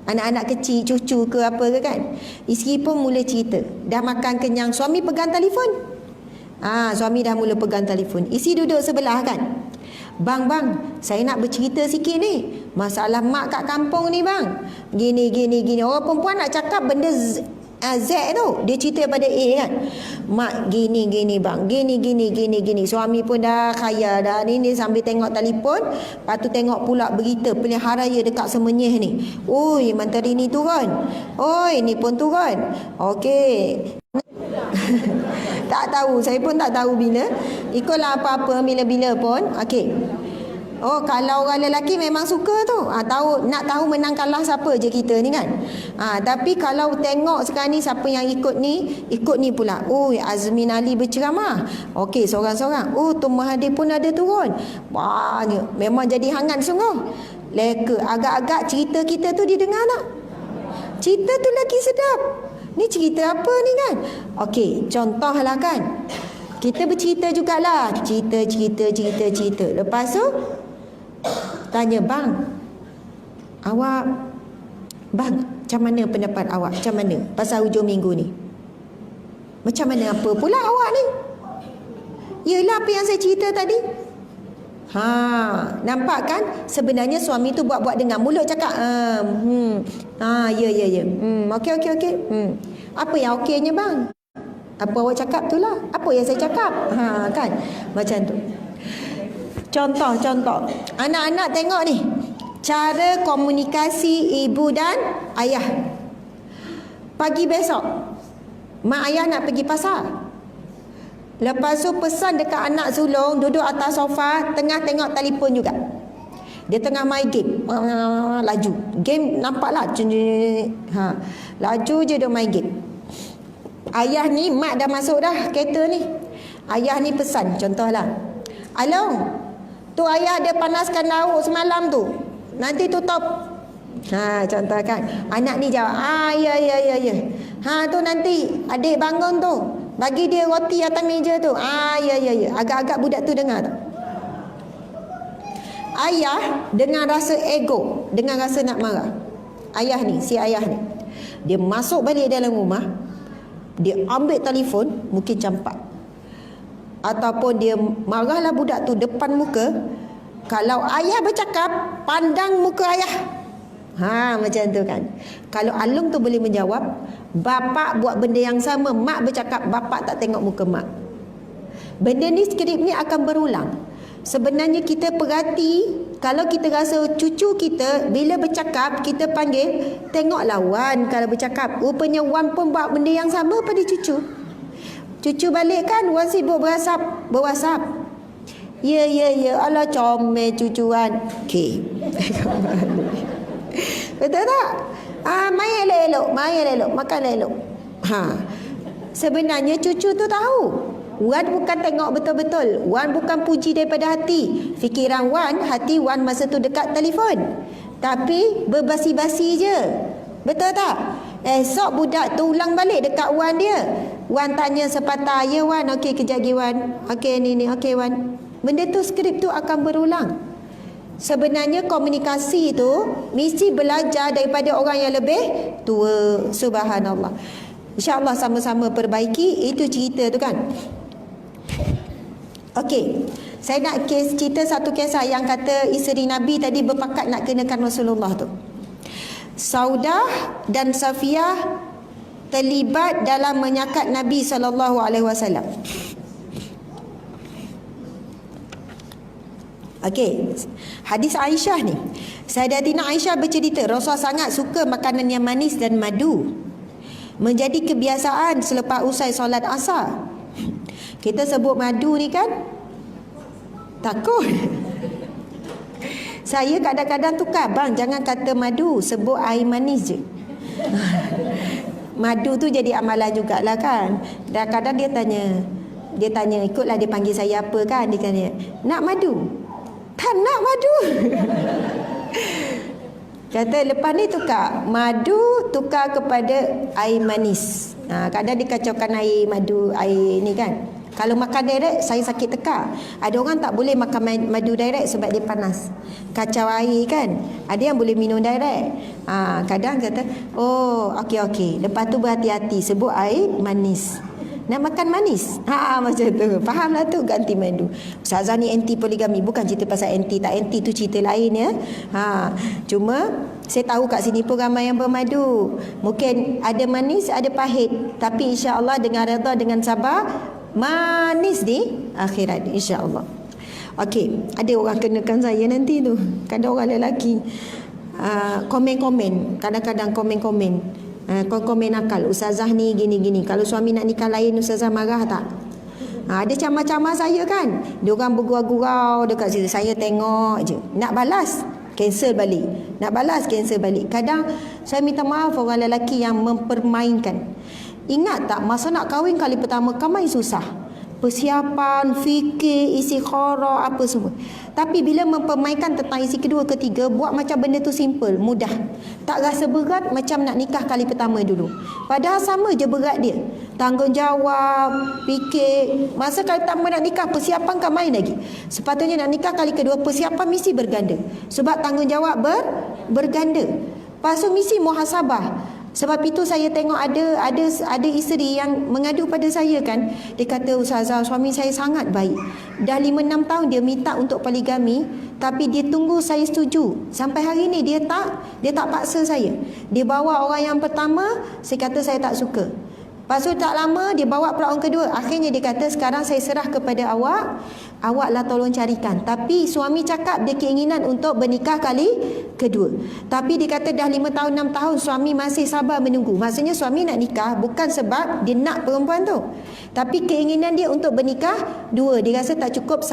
anak-anak kecil, cucu ke apa ke kan. Isteri pun mula cerita, dah makan kenyang, suami pegang telefon. Suami dah mula pegang telefon. Isteri duduk sebelah kan. Bang, saya nak bercerita sikit ni. Masalah mak kat kampung ni bang. Gini. Orang perempuan nak cakap benda Z tu. Dia cerita pada A kan. Mak gini bang. Gini. Suami pun dah kaya dah ni sambil tengok telefon. Lepas tu tengok pula berita pelihara raya dekat Semenyih ni. Oi, menteri ni turun. Oi, ni pun turun. Okey. Tak tahu, saya pun tak tahu bila. Ikutlah apa-apa bila-bila pun. Okey. Kalau orang lelaki memang suka tu. Nak tahu menang kalah siapa je kita ni kan. Tapi kalau tengok sekarang ni siapa yang ikut ni pula. Azmin Ali berceramah. Okey, seorang-seorang. Tun Mahathir pun ada turun. Banyak. Memang jadi hangat sungguh. Leka. Agak-agak cerita kita tu didengar tak? Cerita tu lagi sedap. Ni cerita apa ni kan? Okey, contohlah kan. Kita bercerita jugalah. Cerita. Lepas tu tanya, bang, macam mana pendapat awak? Macam mana pasal hujung minggu ni? Macam mana apa pula awak ni? Yelah apa yang saya cerita tadi. Nampak kan? Sebenarnya suami tu buat-buat dengar. Mulut cakap ya. Okey. Apa yang okeynya bang? Apa awak cakap tu lah. Apa yang saya cakap? Kan? Macam tu. Contoh. Anak-anak tengok ni. Cara komunikasi ibu dan ayah. Pagi besok, mak ayah nak pergi pasar. Lepas tu pesan dekat anak sulung, duduk atas sofa, tengah tengok telefon juga. Dia tengah main game. Laju. Game nampaklah. Laju je dia main game. Ayah ni, mak dah masuk dah kereta ni. Ayah ni pesan, contohlah. Along, tu ayah dia panaskan lauk semalam tu. Nanti tutup. Contoh kan. Anak ni jawab, ya. Tu nanti adik bangun tu, bagi dia roti atas meja tu. Ya. Agak-agak budak tu dengar tak? Ayah dengan rasa ego, dengan rasa nak marah. Si ayah ni. Dia masuk balik dalam rumah, dia ambil telefon, mungkin campak. Ataupun dia marahlah budak tu depan muka. Kalau ayah bercakap, pandang muka ayah. Macam tu kan. Kalau Alung tu boleh menjawab, bapak buat benda yang sama, mak bercakap, bapak tak tengok muka mak. Benda ni, skrip ni akan berulang. Sebenarnya kita perhati, kalau kita rasa cucu kita bila bercakap, kita panggil, tengoklah Wan kalau bercakap. Rupanya Wan pun buat benda yang sama pada cucu. Cucu balik kan, Wan sibuk berwasap. Ya, alah comel cucu Wan. Okey. Betul tak? Main elok-elok, makan elok. Sebenarnya cucu tu tahu. Wan bukan tengok betul-betul. Wan bukan puji daripada hati. Fikiran Wan, hati Wan masa tu dekat telefon. Tapi berbasi-basi je. Betul tak? Esok budak tu ulang balik dekat Wan dia. Wan tanya sepatah, ya Wan, okey kejap lagi Wan. Okey ni, okey Wan. Benda tu, skrip tu akan berulang. Sebenarnya komunikasi tu mesti belajar daripada orang yang lebih tua. Subhanallah. InsyaAllah sama-sama perbaiki. Itu cerita tu kan. Okey, saya nak cerita satu kisah yang kata isteri Nabi tadi berpakat nak kenakan Rasulullah tu. Saudah dan Safiyah terlibat dalam menyakat Nabi SAW. Okey, hadis Aisyah ni. Sayyidatina Aisyah bercerita, Rasulullah sangat suka makanan yang manis dan madu. Menjadi kebiasaan selepas usai solat asar. Kita sebut madu ni kan takut. Saya kadang-kadang tukar, bang jangan kata madu, sebut air manis je. Madu tu jadi amalan jugalah kan. Dan kadang dia tanya, ikutlah dia panggil saya apa kan. Dia tanya, nak madu? Tak nak madu. Kata lepas ni tukar madu, tukar kepada air manis. Kadang dikacaukan air madu, air ni kan. Kalau makan direct, saya sakit tekak. Ada orang tak boleh makan madu direct sebab dia panas. Kacau air kan. Ada yang boleh minum direct. Kadang kata, oh okey. Lepas tu berhati-hati, sebut air manis. Nak makan manis. Macam tu. Fahamlah tu, ganti madu. Ustazah ni anti poligami. Bukan cerita pasal anti tak anti, tu cerita lain ya. Cuma saya tahu kat sini pun ramai yang bermadu. Mungkin ada manis, ada pahit. Tapi insya-Allah dengan redha, dengan sabar, manis di akhirat insya-Allah. Okey, ada orang kenakan saya nanti tu. Kadang orang lelaki komen-komen, kadang-kadang komen-komen. Komen nakal, ustazah ni gini-gini. Kalau suami nak nikah lain, ustazah marah tak? Ada camar-camar saya kan. Dia orang bergurau-gurau dekat situ. Saya tengok je. Nak balas, cancel balik. Nak balas, cancel balik. Kadang saya minta maaf orang lelaki yang mempermainkan. Ingat tak, masa nak kahwin kali pertama kan main susah. Persiapan, fikir, isi khara, apa semua. Tapi bila mempermainkan tentang isi kedua, ketiga, buat macam benda tu simple, mudah. Tak rasa berat macam nak nikah kali pertama dulu. Padahal sama je berat dia. Tanggungjawab, fikir. Masa kali pertama nak nikah, persiapan kan main lagi. Sepatutnya nak nikah kali kedua, persiapan mesti berganda. Sebab tanggungjawab berganda. Lepas tu mesti muhasabah. Sebab itu saya tengok ada isteri yang mengadu pada saya kan. Dia kata, ustazah, suami saya sangat baik. Dah 5-6 tahun dia minta untuk poligami, tapi dia tunggu saya setuju. Sampai hari ni dia tak paksa saya. Dia bawa orang yang pertama, saya kata saya tak suka. Lepas tu tak lama dia bawa pula orang kedua. Akhirnya dia kata, sekarang saya serah kepada awak. Awaklah tolong carikan. Tapi suami cakap dia keinginan untuk bernikah kali kedua. Tapi dia kata dah 5 tahun 6 tahun suami masih sabar menunggu. Maksudnya suami nak nikah bukan sebab dia nak perempuan tu, tapi keinginan dia untuk bernikah dua. Dia rasa tak cukup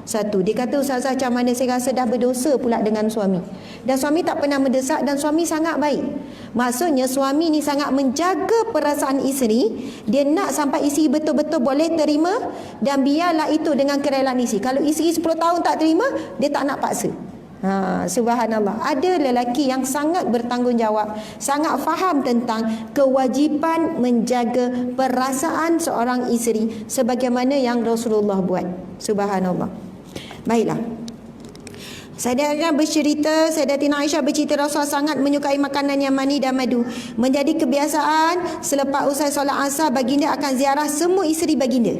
satu. Dia kata, ustazah, macam mana saya rasa dah berdosa pula dengan suami. Dan suami tak pernah mendesak dan suami sangat baik. Maksudnya suami ni sangat menjaga perasaan isteri. Dia nak sampai isteri betul-betul boleh terima, dan biarlah itu dengan kerelaan isteri. Kalau isteri 10 tahun tak terima, dia tak nak paksa. Subhanallah. Ada lelaki yang sangat bertanggungjawab, sangat faham tentang kewajipan menjaga perasaan seorang isteri sebagaimana yang Rasulullah buat. Subhanallah. Baiklah. Sayyidatina Aisyah bercerita, Rasulullah sangat menyukai makanan yang manis dan madu. Menjadi kebiasaan selepas usai solat asar, baginda akan ziarah semua isteri baginda.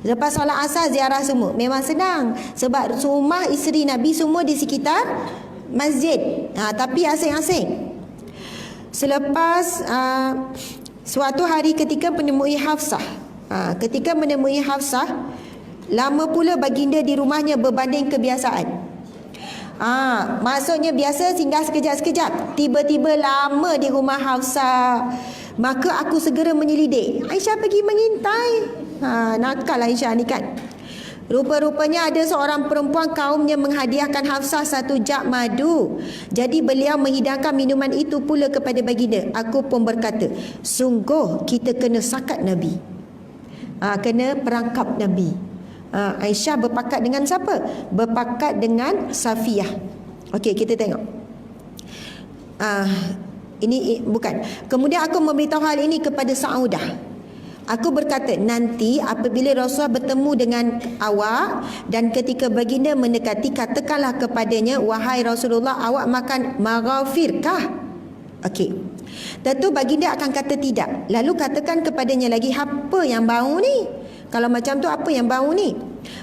Lepas solat asar ziarah semua. Memang senang sebab rumah isteri Nabi semua di sekitar masjid. Tapi asing-asing. Selepas suatu hari ketika menemui Hafsah. lama pula baginda di rumahnya berbanding kebiasaan. Maksudnya biasa singgah sekejap-sekejap, tiba-tiba lama di rumah Hafsah. Maka aku segera menyelidik. Aisyah pergi mengintai. Nakal Aisyah ni kan. Rupa-rupanya ada seorang perempuan kaumnya menghadiahkan Hafsah 1 jak madu. Jadi beliau menghidangkan minuman itu pula kepada baginda. Aku pun berkata, sungguh kita kena sakat Nabi. Kena perangkap Nabi. Aisyah berpakat dengan siapa? Berpakat dengan Safiyah. Okey, kita tengok. Ini bukan. Kemudian aku memberitahu hal ini kepada Saudah. Aku berkata, nanti apabila Rasulullah bertemu dengan awak dan ketika baginda mendekati, katakanlah kepadanya, wahai Rasulullah, awak makan maghafirkah? Okey. Tentu baginda akan kata tidak. Lalu katakan kepadanya lagi, apa yang bau ni? Kalau macam tu, apa yang bau ni?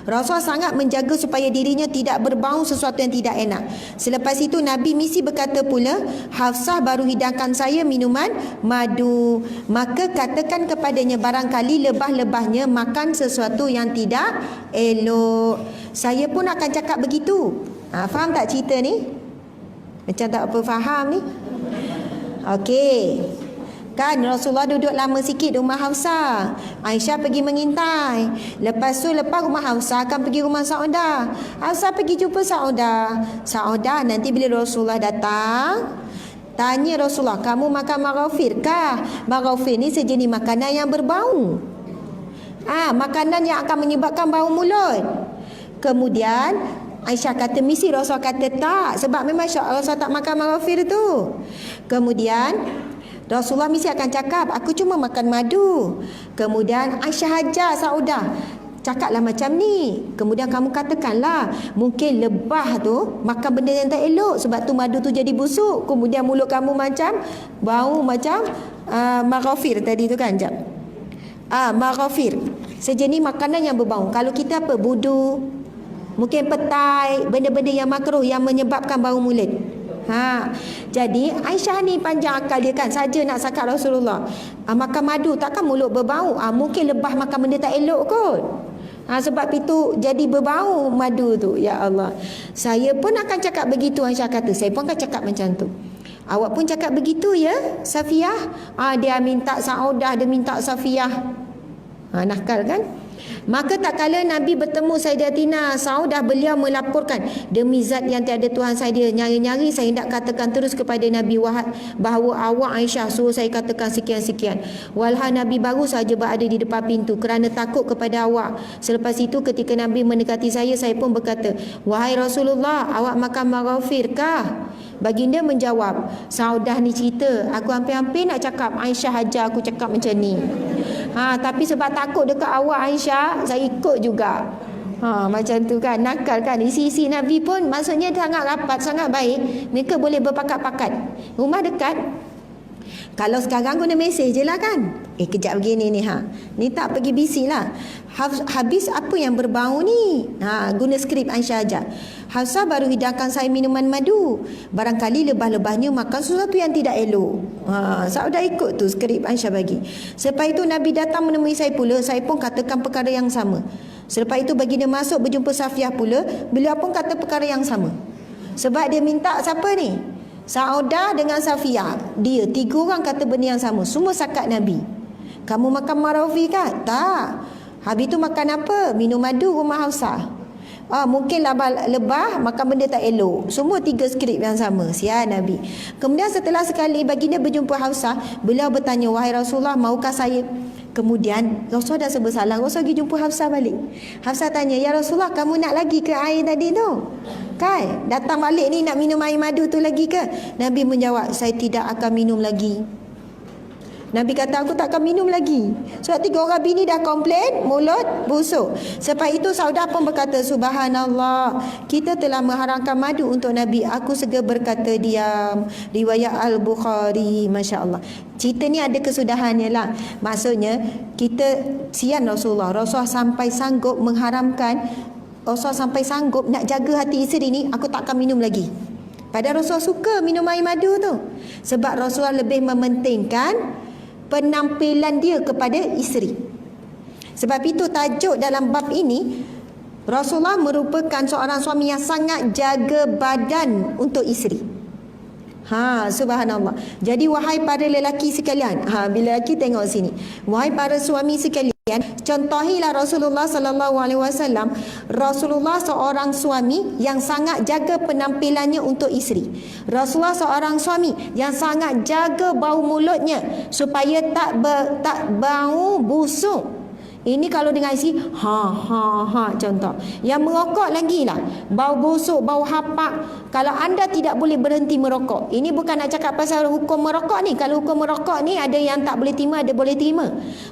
Rasulullah sangat menjaga supaya dirinya tidak berbau sesuatu yang tidak enak. Selepas itu Nabi misi berkata pula, Hafsah baru hidangkan saya minuman madu. Maka katakan kepadanya, barangkali lebah-lebahnya makan sesuatu yang tidak elok. Saya pun akan cakap begitu. Faham tak cerita ni? Macam tak apa faham ni? Okey. Kan Rasulullah duduk lama sikit di rumah Hafsah. Aisyah pergi mengintai. Lepas rumah Hafsah akan pergi rumah Saudah. Hafsah pergi jumpa Saudah. Saudah nanti bila Rasulullah datang, tanya Rasulullah, kamu makan maghafir kah? Maghafir ni sejenis makanan yang berbau. Makanan yang akan menyebabkan bau mulut. Kemudian Aisyah kata, misi Rasulullah kata tak, sebab memang Rasulullah tak makan maghafir tu. Kemudian Rasulullah mesti akan cakap, aku cuma makan madu. Kemudian Aisyah ajar Saudah, cakaplah macam ni. Kemudian kamu katakanlah, mungkin lebah tu makan benda yang tak elok, sebab tu madu tu jadi busuk. Kemudian mulut kamu macam bau macam maghafir tadi tu kan. Maghafir sejenis makanan yang berbau. Kalau kita apa? Budu, mungkin petai, benda-benda yang makruh yang menyebabkan bau mulut. Jadi Aisyah ni panjang akal dia kan, saja nak sakat Rasulullah. Makan madu takkan mulut berbau. Mungkin lebah makan benda tak elok kot. Sebab itu jadi berbau madu tu. Ya Allah, saya pun akan cakap begitu. Aisyah kata, saya pun akan cakap macam tu. Awak pun cakap begitu ya Safiyah? Dia minta Saudah, dia minta Safiyah. Nakal kan? Maka tak kala Nabi bertemu Sayyidatina Saudah, beliau melaporkan, demi zat yang tiada Tuhan saya, nyari-nyari saya hendak katakan terus kepada Nabi bahawa awak Aisyah suruh saya katakan sekian-sekian. Walhal Nabi baru saja berada di depan pintu kerana takut kepada awak. Selepas itu ketika Nabi mendekati saya pun berkata, wahai Rasulullah, awak makan maghafir kah? Baginda menjawab, Saudah ni cerita, aku hampir-hampir nak cakap Aisyah ajar aku cakap macam ni. Tapi sebab takut dekat awak Aisyah, saya ikut juga. Macam tu kan, nakal kan. Isi-isi Nabi pun maksudnya sangat rapat, sangat baik. Mereka boleh berpakat-pakat. Rumah dekat. Kalau sekarang guna mesej je lah kan. Kejap begini ni ni tak pergi busy lah. Habis apa yang berbau ni? Guna skrip Aisyah aja. Hafsah baru hidangkan saya minuman madu. Barangkali lebah-lebahnya makan sesuatu yang tidak elok. Saudah ikut tu skrip Aisyah bagi. Selepas itu Nabi datang menemui saya pula. Saya pun katakan perkara yang sama. Selepas itu baginda masuk berjumpa Safiyah pula. Beliau pun kata perkara yang sama. Sebab dia minta siapa ni? Saudah dengan Safiyah. Dia 3 orang kata benda yang sama. Semua sakat Nabi. Kamu makan marafi kan? Tak. Habis tu makan apa? Minum madu rumah Hafsah. Mungkin lebah makan benda tak elok. Semua 3 skrip yang sama. Siap Nabi. Kemudian setelah sekali baginda berjumpa Hafsah, beliau bertanya, wahai Rasulullah, maukah saya? Kemudian Rasulullah dah serba salah. Rasulullah pergi jumpa Hafsah balik. Hafsah tanya, ya Rasulullah, kamu nak lagi ke air tadi tu? Kan? Datang balik ni nak minum air madu tu lagi ke? Nabi menjawab, saya tidak akan minum lagi. Nabi kata, aku tak akan minum lagi. Sebab 3 orang bini dah komplain, mulut busuk. Sebab itu Saudah pun berkata, subhanallah, kita telah mengharamkan madu untuk Nabi. Aku segera berkata diam. Riwayat Al-Bukhari. Masya Allah. Cerita ni ada kesudahannya lah. Maksudnya, kita sian Rasulullah. Rasulullah sampai sanggup mengharamkan, Rasulullah sampai sanggup nak jaga hati isteri ni, aku tak akan minum lagi. Padahal Rasulullah suka minum air madu tu. Sebab Rasulullah lebih mementingkan penampilan dia kepada isteri. Sebab itu tajuk dalam bab ini, Rasulullah merupakan seorang suami yang sangat jaga badan untuk isteri. Subhanallah. Jadi wahai para lelaki sekalian, bila lelaki tengok sini, wahai para suami sekalian, contohilah Rasulullah sallallahu alaihi wasallam. Rasulullah seorang suami yang sangat jaga penampilannya untuk isteri. Rasulullah seorang suami yang sangat jaga bau mulutnya supaya tak bau busuk. Ini kalau dengan isi contoh. Yang merokok lagi lah, bau busuk, bau hapak. Kalau anda tidak boleh berhenti merokok. Ini bukan nak cakap pasal hukum merokok ni. Kalau hukum merokok ni ada yang tak boleh terima, ada boleh terima.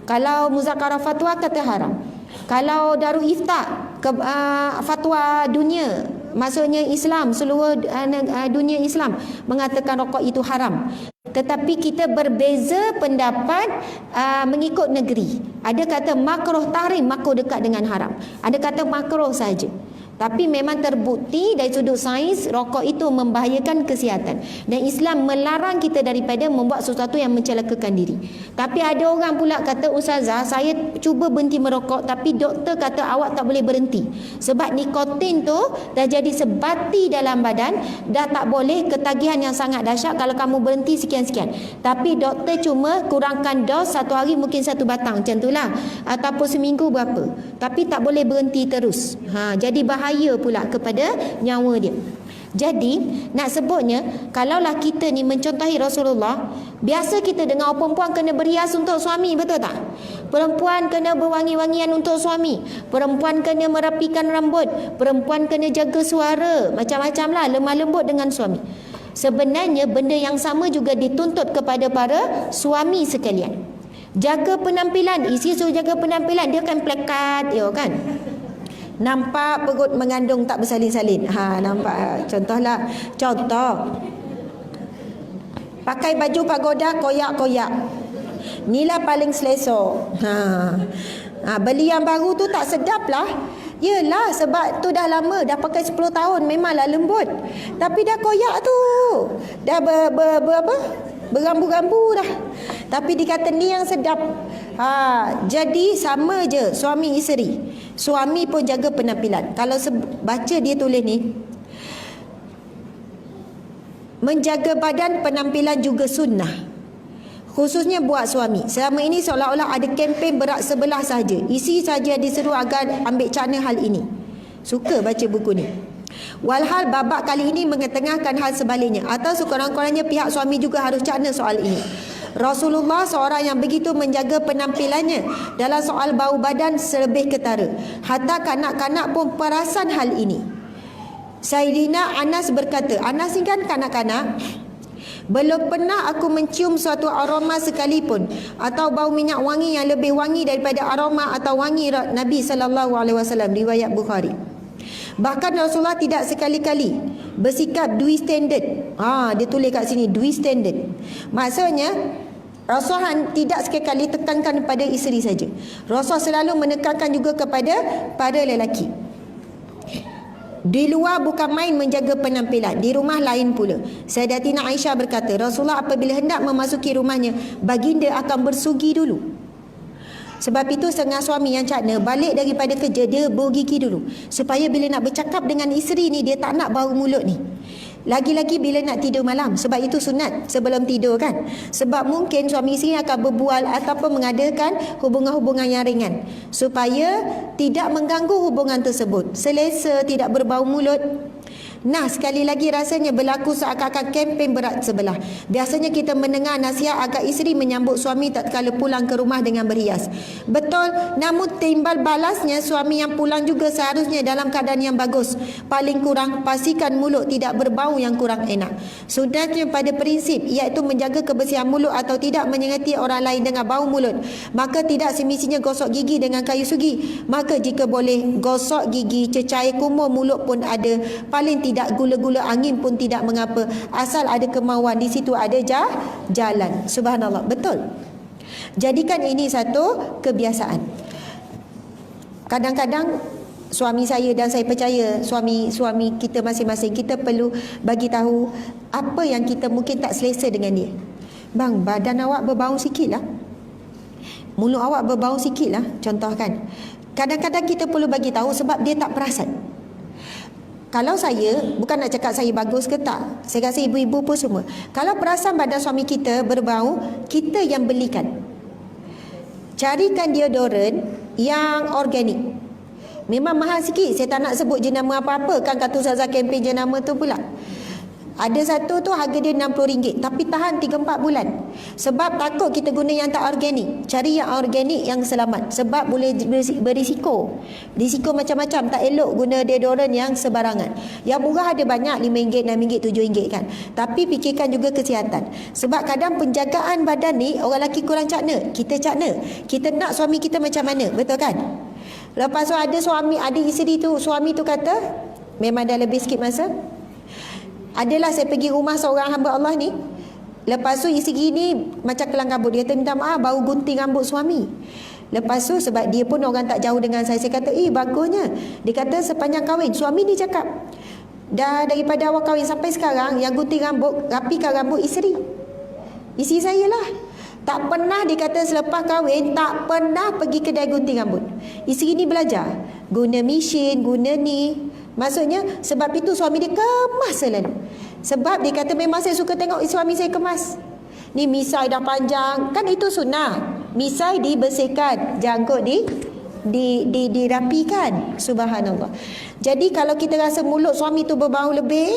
Kalau muzakarah fatwa kata haram. Kalau Darul Ifta fatwa dunia, maksudnya Islam, seluruh dunia Islam mengatakan rokok itu haram. Tetapi kita berbeza pendapat mengikut negeri. Ada kata makruh tahrim, makruh dekat dengan haram. Ada kata makruh saja. Tapi memang terbukti dari sudut sains rokok itu membahayakan kesihatan, dan Islam melarang kita daripada membuat sesuatu yang mencelakakan diri. Tapi ada orang pula kata, ustazah, saya cuba berhenti merokok tapi doktor kata awak tak boleh berhenti sebab nikotin tu dah jadi sebati dalam badan, dah tak boleh, ketagihan yang sangat dahsyat kalau kamu berhenti sekian-sekian. Tapi doktor cuma kurangkan dos, satu hari mungkin satu batang macam itulah, ataupun seminggu berapa, tapi tak boleh berhenti terus. Jadi bahaya pula kepada nyawa dia. Jadi nak sebutnya, kalaulah kita ni mencontohi Rasulullah, biasa kita dengar perempuan kena berhias untuk suami, betul tak? Perempuan kena berwangi-wangian untuk suami, perempuan kena merapikan rambut, perempuan kena jaga suara, macam-macam lah, lemah lembut dengan suami. Sebenarnya benda yang sama juga dituntut kepada para suami sekalian. Jaga penampilan, isteri suruh jaga penampilan, dia kan plekat, kan? Nampak perut mengandung tak bersalin-salin. Nampak. Contoh. Pakai baju pagoda koyak-koyak. Inilah paling selesa. Beli yang baru tu tak sedap lah. Yelah, sebab tu dah lama, dah pakai 10 tahun, memanglah lembut. Tapi dah koyak tu. Dah berambu-rambu dah. Tapi dikata ni yang sedap. Jadi sama je suami isteri. Suami pun jaga penampilan. Kalau baca dia tulis ni, menjaga badan penampilan juga sunnah, khususnya buat suami. Selama ini seolah-olah ada kempen berat sebelah saja. Isi saja disuruh agar ambil cana hal ini. Suka baca buku ni. Walhal babak kali ini mengetengahkan hal sebaliknya, atau sekurang-kurangnya pihak suami juga harus cana soal ini. Rasulullah seorang yang begitu menjaga penampilannya dalam soal bau badan selebih ketara. Hatta kanak-kanak pun perasan hal ini. Sayyidina Anas berkata, Anas ni kan kanak-kanak, belum pernah aku mencium suatu aroma sekalipun atau bau minyak wangi yang lebih wangi daripada aroma atau wangi Nabi SAW. Riwayat Bukhari. Bahkan Rasulullah tidak sekali-kali bersikap dui standard. Dia tulis kat sini dui standard. Maksudnya Rasulullah tidak sekali-kali tekankan pada isteri saja. Rasulullah selalu menekankan juga kepada para lelaki. Di luar bukan main menjaga penampilan, di rumah lain pula. Sayyidatina Aisyah berkata, Rasulullah apabila hendak memasuki rumahnya, baginda akan bersugi dulu. Sebab itu setengah suami yang cakna balik daripada kerja, dia bau gigi dulu, supaya bila nak bercakap dengan isteri ni, dia tak nak bau mulut ni. Lagi-lagi bila nak tidur malam. Sebab itu sunat sebelum tidur kan. Sebab mungkin suami isteri akan berbual ataupun mengadakan hubungan-hubungan yang ringan, supaya tidak mengganggu hubungan tersebut, selesa, tidak berbau mulut. Nah, sekali lagi rasanya berlaku seakan-akan kempen berat sebelah. Biasanya kita mendengar nasihat agar isteri menyambut suami tatkala pulang ke rumah dengan berhias. Betul, namun timbal balasnya suami yang pulang juga seharusnya dalam keadaan yang bagus. Paling kurang pastikan mulut tidak berbau yang kurang enak. Sunatnya pada prinsip iaitu menjaga kebersihan mulut atau tidak menyengeti orang lain dengan bau mulut. Maka tidak semestinya gosok gigi dengan kayu sugi. Maka jika boleh gosok gigi, cecair kumur mulut pun ada. Paling tidak gula-gula angin pun tidak mengapa, asal ada kemauan, di situ ada jalan. Subhanallah, betul. Jadikan ini satu kebiasaan. Kadang-kadang suami saya dan saya percaya suami kita masing-masing, kita perlu bagi tahu apa yang kita mungkin tak selesa dengan dia. Bang, badan awak berbau sikit lah, mulut awak berbau sikit lah, contohkan. Kadang-kadang kita perlu bagi tahu sebab dia tak perasan. Kalau saya, bukan nak cakap saya bagus ke tak, saya rasa ibu-ibu pun semua, kalau perasan badan suami kita berbau, kita yang belikan. Carikan deodoran yang organik. Memang mahal sikit, saya tak nak sebut jenama apa-apa, kan kata Ustazah kempen jenama tu pula. Ada satu tu harga dia RM60, tapi tahan 3-4 bulan. Sebab takut kita guna yang tak organik. Cari yang organik yang selamat. Sebab boleh berisiko. Risiko macam-macam, tak elok guna deodoran yang sebarangan. Yang murah ada banyak, RM5, RM6, RM7 kan. Tapi fikirkan juga kesihatan. Sebab kadang penjagaan badan ni, orang lelaki kurang cakna. Kita cakna. Kita nak suami kita macam mana, betul kan? Lepas tu ada isteri tu, suami tu kata, memang dah lebih sikit masa. Adalah saya pergi rumah seorang hamba Allah ni. Lepas tu isteri ni macam kelang kabut. Dia kata minta maaf baru gunting rambut suami. Lepas tu sebab dia pun orang tak jauh dengan saya kata bagusnya. Dia kata sepanjang kahwin suami ni cakap, dah daripada awal kahwin sampai sekarang yang gunting rambut, rapikan rambut isteri saya lah. Tak pernah, dia kata selepas kahwin tak pernah pergi kedai gunting rambut. Isteri ni belajar guna mesin, guna ni. Maksudnya sebab itu suami dia kemas selalu. Sebab dia kata memang saya suka tengok suami saya kemas. Ni misai dah panjang, kan itu sunnah. Misai dibersihkan, janggut dirapikan. Subhanallah. Jadi kalau kita rasa mulut suami tu berbau lebih,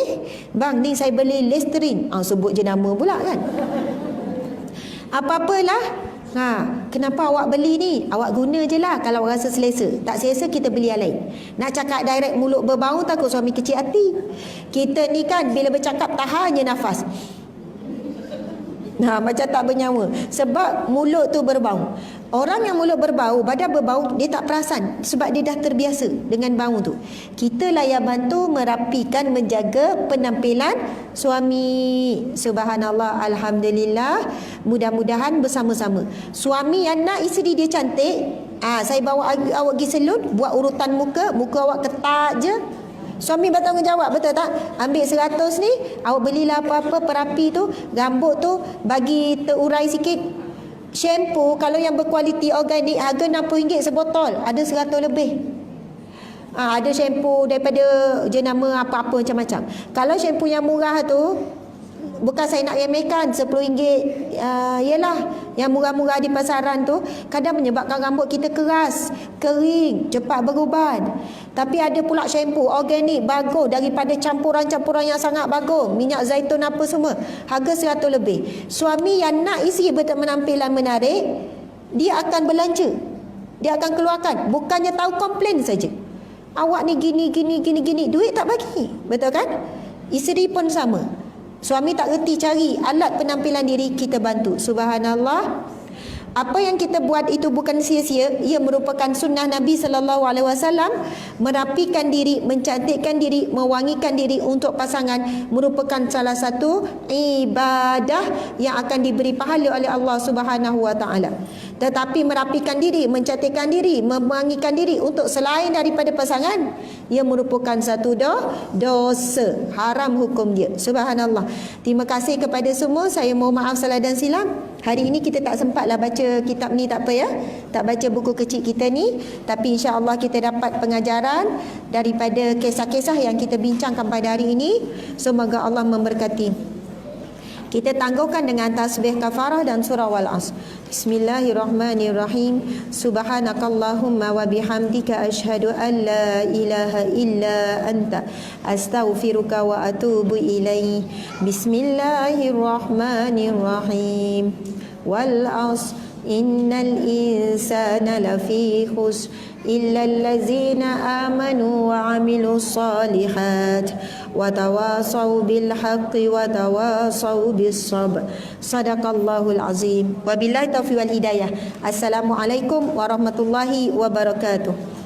bang ni saya beli Listerine. Sebut je nama pula kan. Apa-apalah. Kenapa awak beli ni? Awak guna je lah kalau rasa selesa. Tak selesa kita beli yang lain. Nak cakap direct mulut berbau, takut suami kecil hati. Kita ni kan bila bercakap tahan je nafas. Macam tak bernyawa. Sebab mulut tu berbau. Orang yang mulut berbau, badan berbau, dia tak perasan. Sebab dia dah terbiasa dengan bau tu. Kita lah yang bantu merapikan, menjaga penampilan suami. Subhanallah, Alhamdulillah. Mudah-mudahan bersama-sama. Suami yang nak isteri dia cantik, saya bawa awak pergi salon, buat urutan muka awak ketat je. Suami bertanggungjawab, betul tak? Ambil 100 ni, awak belilah apa-apa perapi tu, rambut tu bagi terurai sikit. Shampoo kalau yang berkualiti organik harga RM60 sebotol, ada 100 lebih. Ada shampoo daripada jenama apa-apa macam-macam. Kalau shampoo yang murah tu, bukan saya nak remehkan, RM10, yelah yang murah-murah di pasaran tu kadang menyebabkan rambut kita keras, kering, cepat beruban. Tapi ada pula shampoo organik bagus daripada campuran-campuran yang sangat bagus, minyak zaitun apa semua, harga 100 lebih. Suami yang nak isteri berpenampilan menarik, dia akan belanja, dia akan keluarkan, bukannya tahu komplain saja. Awak ni gini, duit tak bagi, betul kan? Isteri pun sama. Suami tak reti cari alat penampilan diri, kita bantu. Subhanallah. Apa yang kita buat itu bukan sia-sia. Ia merupakan sunnah Nabi SAW. Merapikan diri, mencantikkan diri, mewangikan diri untuk pasangan merupakan salah satu ibadah yang akan diberi pahala oleh Allah Subhanahu Wa Taala. Tetapi merapikan diri, mencantikkan diri, mewangikan diri untuk selain daripada pasangan, ia merupakan satu dosa, haram hukum dia. Subhanallah. Terima kasih kepada semua. Saya mohon maaf salah dan silap. Hari ini kita tak sempatlah baca kitab ni, tak apa ya. Tak baca buku kecil kita ni, tapi insya-Allah kita dapat pengajaran daripada kisah-kisah yang kita bincangkan pada hari ini. Semoga Allah memberkati. Kita tangguhkan dengan tasbih kafarah dan surah Wal-Asr. Bismillahirrahmanirrahim. Subhanakallahumma wa bihamdika asyhadu an la ilaha illa anta astaghfiruka wa atubu ilaih. Bismillahirrahmanirrahim. Wal-Asr. Innal insana lafi khusr illa allazina amanu wa amilus salihat wa tawasaw bil haqqi wa tawasaw bis sabr. Sadaqallahul azim. Wabillahi taufiq wal hidayah. Assalamualaikum warahmatullahi wabarakatuh.